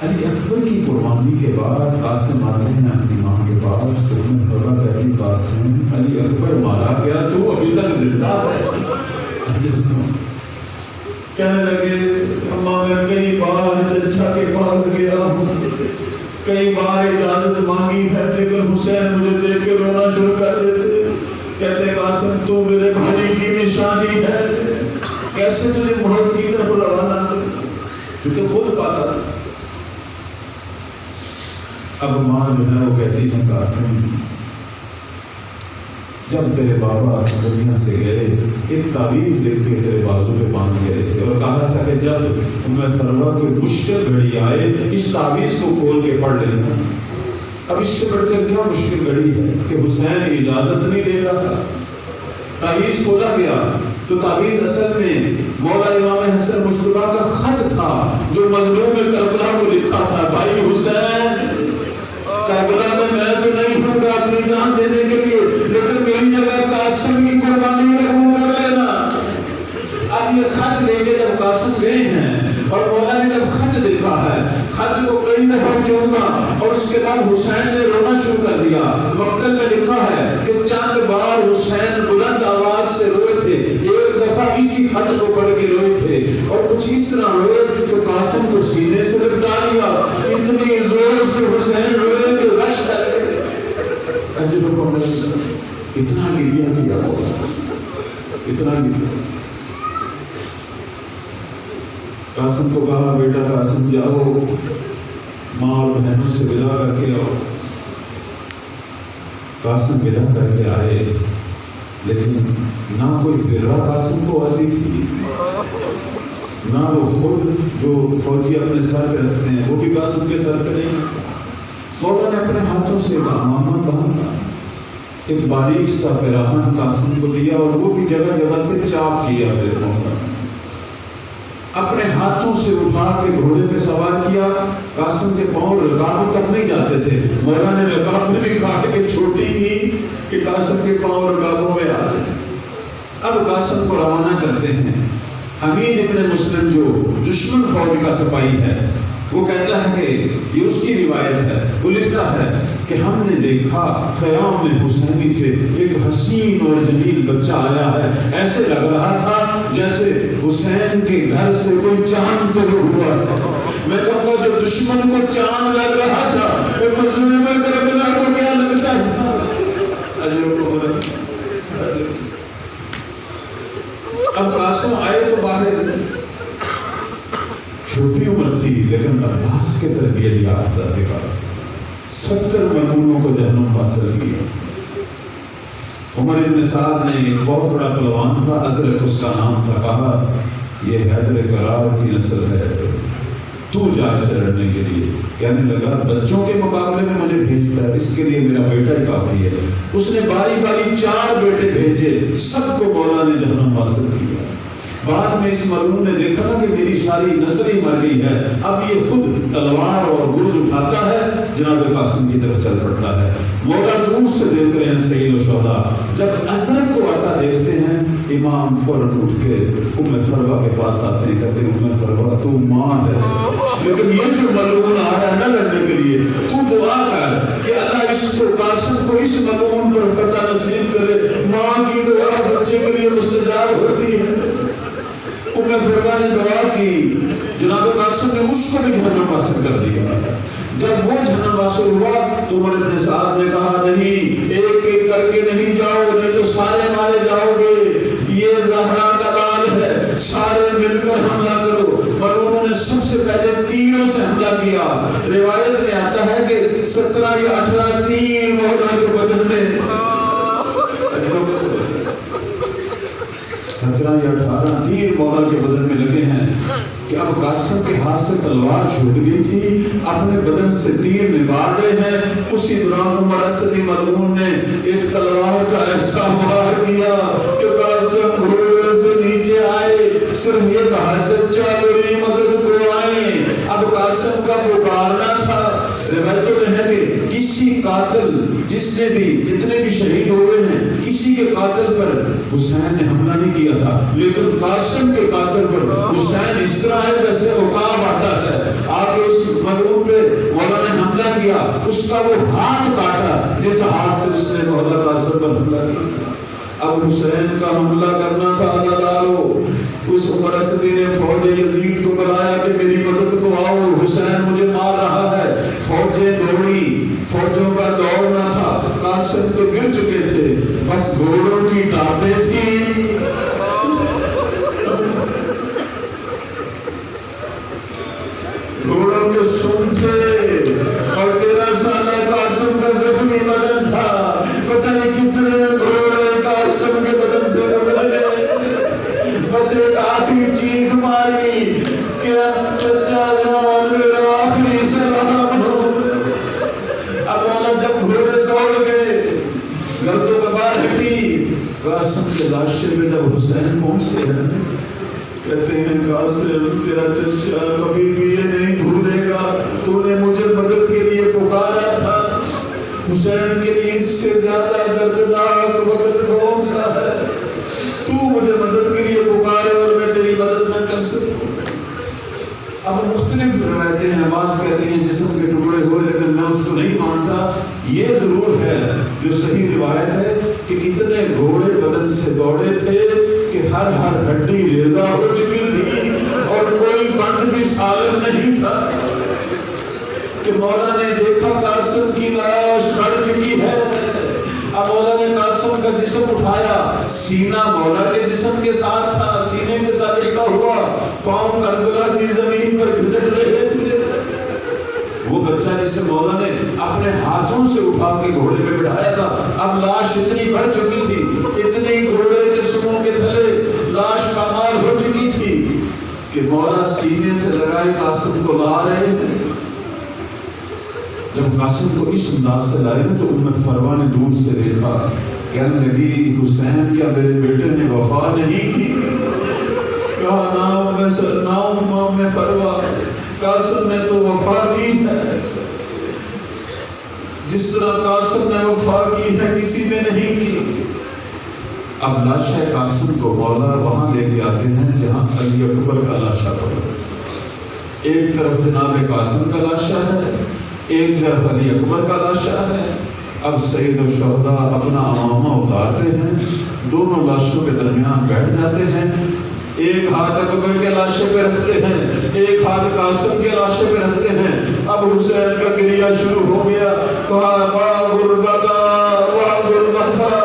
علی اکبر کی قربانی کے بعد قاسم آتے ہیں اپنی ماں کے پاس، تو انہیں خبر کہتی قاسم علی اکبر مارا گیا، تو ابھی تک زندہ ہے۔ کہنے لگے اماں میں کئی بار چچا کے پاس گیا ہوں، کئی بار اجازت مانگی ہے، لیکن حسین مجھے دیکھ کے رونا شروع کر دیتے، کہتے قاسم تو میرے بھائی کی نشانی ہے، کیسے تجھے موت کی طرف روانہ کروں، کیونکہ خود پاتا تھا۔ اب ماں جو ہے وہ کہتی ہے قاسم جب تیرے بابا دنیا سے گئے ایک تعویذ لکھ کے تیرے بازو پہ باندھ گئے تھے اور کہا تھا کہ جب ام فروا کوئی مشکل گھڑی آئے اس تعویذ کو کھول کے پڑھ لینا۔ اب اس سے بڑھ کر کیا مشکل گھڑی ہے کہ حسین اجازت نہیں دے رہا، تعویذ کھولا گیا تو تعویذ اصل میں مولا امام حسن مشتبہ کا خط تھا جو مظلوم کربلا کو لکھا تھا، بھائی حسین کربلا میں تو نہیں ہوں گا اپنی جان دینے کے لیے، لیکن میری جگہ قاسم کی قربانی قبول کر لینا۔ اب یہ خط لے کے جب قاسم گئے ہیں اور مولا نے جب خط دیکھا ہے، خط کو کئی دفعہ چوما اور اس کے بعد حسین نے رونا شروع کر دیا۔ مقتل میں لکھا ہے کہ چند بار حسین بلند آواز سے روئے تھے، ایک دفعہ اسی خط کو پڑھ کے روئے تھے اور کچھ اس طرح روئے کہ قاسم کو سینے سے لپٹا لیا، اتنی زور سے حسین روئے کہ غش کر گئے۔ اجر کو اتنا گریا کیا ہوگا، اتنا گریا۔ قاسم کو کہا بیٹا قاسم جاؤ ماں اور بہنوں سے ودا کر کے آؤ۔ قاسم ودا کر کے آئے، لیکن نہ کوئی ذرہ قاسم کو آتی تھی، نہ وہ خود جو فوجی اپنے سر پہ رکھتے ہیں وہ بھی قاسم کے سر پہ نہیں رکھتا۔ مولا نے اپنے ہاتھوں سے امامہ باندھا، ایک باریک سا پیراہن قاسم کو دیا اور وہ بھی جگہ جگہ سے چاپ کیا میرے مولا، اپنے ہاتھوں سے اٹھا کے گھوڑے پہ سوار کیا۔ قاسم کے پاؤں رکابوں تک نہیں جاتے تھے، مولا نے رکابیں بھی کاٹ کے چھوٹی کی کہ قاسم کے پاؤں رکابوں میں آ جائے۔ اب قاسم کو روانہ کرتے ہیں۔ حمید ابن مسلم جو دشمن فوج کا سپاہی ہے وہ کہتا ہے کہ یہ اس کی روایت ہے، وہ لکھتا ہے کہ ہم نے دیکھا خیام میں حسینی سے ایک حسین اور جمیل بچہ آیا ہے، ایسے لگ رہا تھا جیسے حسین کے گھر سے کوئی چاند طلوع ہوا ہے۔ میں کہوں گا جو دشمن کو چاند لگ رہا تھا وہ مظلوم کربلا کو کیا لگتا تھا؟ اب قاسم آئے تو باہر، چھوٹی عمر تھی لیکن عباس کے تربیت یافتہ تھے قاسم، 70 ملعونوں کو جہنم حاصل کیا۔ عمر ابن سعد نے ایک بہت بڑا پہلوان تھا، ازرق اس کا نام تھا، کہا یہ حیدر کرار کی نسل ہے، تو جا اسے لڑنے کے لیے۔ کہنے لگا بچوں کے مقابلے میں مجھے بھیجتا ہے، اس کے لیے میرا بیٹا ہی کافی ہے۔ اس نے باری باری 4 بیٹے بھیجے، سب کو مولا نے جہنم حاصل کیا۔ بعد میں اس ملعون نے دیکھا نا کہ میری ساری نسل ہی مر گئی ہے، اب یہ خود تلوار اور گرز اٹھاتا ہے، جناب قاسم کی طرف چل پڑتا ہے۔ مولا دور سے دیکھ رہے ہیں سید الشہداء، جب ازرق کو آتا دیکھتے ہیں امام فوراً اٹھ کے ام فروا کے پاس آتے ہیں، کہتے ہیں ام فروا تو ماں ہے، لیکن یہ جو ملعون آ رہا ہے نا لڑنے کے لیے، تو دعا کر کہ اللہ اس کو قاسم کو اس ملعون پر فتح نصیب کرے۔ ماں کی دعا بچے کے لیے مستجاب ہوتی ہے۔ ام فروا نے دعا کی، جناب قاسم نے اس کو بھی جہنم حاصل کر دیا۔ جب وہ جہنم حاصل ہوا تو عمر ابن سعد نے کہا نہیں، ایک ایک کر کے نہیں جاؤ، نہیں تو سارے مارے جاؤ گے، یہ زہرا کا لال ہے، سارے مل کر حملہ کرو۔ اور انہوں نے سب سے پہلے تیروں سے حملہ کیا۔ روایت میں آتا ہے کہ 17 یا 18 تیر مولا کے بدن میں، 17 یا 18 تیر مولا کے بدن میں لگے ہیں کہ اب قاسم کے ہاتھ سے تلوار چھوٹ گئی تھی، اپنے بدن سے تیر نکال رہے ہیں۔ اسی دوران عمر اسدی ملعون نے ایک تلوار کا ایسا وار کیا کہ قاسم گھوڑے سے نیچے آئے، صرف یہ کہا چچا میری مدد کو آئیں۔ اب قاسم کا پکارنا تھا۔ روایتوں میں ہے کہ کسی قاتل جس نے بھی جتنے بھی شہید ہوئے ہیں کسی کے قاتل پر حسین نے حملہ نہیں کیا تھا، لیکن قاسم کے قاتل پر حسین اس طرح ہے جیسے عقاب آتا ہے، آ کے اس مرحوم پہ مولا نے حملہ کیا، اس کا وہ ہاتھ کاٹا جس ہاتھ سے اس سے مولا قاسم پر حملہ کیا۔ اب حسین کا حملہ کرنا تھا عزادارو، اس عمر اسدی نے فوج یزید کو بلایا کہ میری مدد کو آؤ، حسین مجھے مار رہا ہے۔ فوجیں دوڑی، فوجوں کا دوڑنا تھا، قاسم تو گر چکے تھے، بس گھوڑوں کی ٹانپیں تھی۔ گھوڑوں کے سم تھے اور 13 سالہ قاسم کا زخمی بدن تھا، پتہ نہیں کتنے گھوڑے قاسم کے بدن سے گزرے، بس ایک آخری چیخ ماری کہ چچا جان میرا آخری سلام ہو۔ اب مولا جب گھوڑے دوڑ گئے، گرد و غبار ہٹی، قاسم کے لاشے پہ جب حسین پہنچتے ہیں کہتے ہیں قاسم تیرا چچا کبھی بھی یہ نہیں بھولے گا، تو نے مجھے مدد کے لیے پکارا تھا، حسین کے لیے اس سے زیادہ دردناک وقت کون سا ہے، تو مجھے مدد کے لیے پکارے اور میں تیری مدد نہ کر سکوں۔ اب مختلف روایتیں ہیں، بعض کہتے ہیں جسم کے ٹکڑے ہوئے، لیکن میں اس کو نہیں مانتا۔ یہ ضرور ہے جو صحیح روایت ہے کہ اتنے گھوڑے بدن سے دوڑے تھے کہ ہر ہڈی ریزہ ہو چکی تھی اور کوئی بند بھی سالم نہیں تھا، کہ مولا نے دیکھا قاسم کی لاش کھڑ چکی ہے۔ اب مولا نے قاسم کا جسم اٹھایا، سینہ مولا کے جسم کے ساتھ تھا، سینے کے ساتھ لٹا ہوا، پاؤں کربلا کی زمین پر گھسٹ رہے تھے۔ وہ بچہ جسے مولا نے اپنے ہاتھوں سے اٹھا کے گھوڑے پہ بٹھایا تھا، اب لاش اتنی بڑھ چکی تھی، اتنی گھوڑے کے سموں کے تھلے لاش پامال ہو چکی تھی کہ مولا سینے سے لگائے قاسم کو لا رہے ہیں۔ جب قاسم کو اس انداز سے لائے تو فروا نے دور سے دیکھا، کہنے لگی حسین کیا میرے بیٹے نے وفا نہیں کی؟ کہا نام میں فروا، قاسم نے تو وفا کی ہے، جس طرح قاسم نے وفا کی ہے کسی نے نہیں کی۔ اب لاشہ قاسم کو مولا وہاں لے کے آتے ہیں جہاں علی اکبر کا لاشہ پڑا، ایک طرف جناب قاسم کا لاشہ ہے، ایک طرف علی اکبر کا لاشہ ہے۔ اب سید الشہداء اپنا امامہ اتارتے ہیں، دونوں لاشوں کے درمیان بیٹھ جاتے ہیں، ایک ہاتھ اکبر کے لاشے پہ رکھتے ہیں، ایک ہاتھ قاسم کے لاشے پہ رکھتے ہیں۔ اب حسین کا گریہ شروع ہو گیا، کہا واہ غربتا واہ غربتا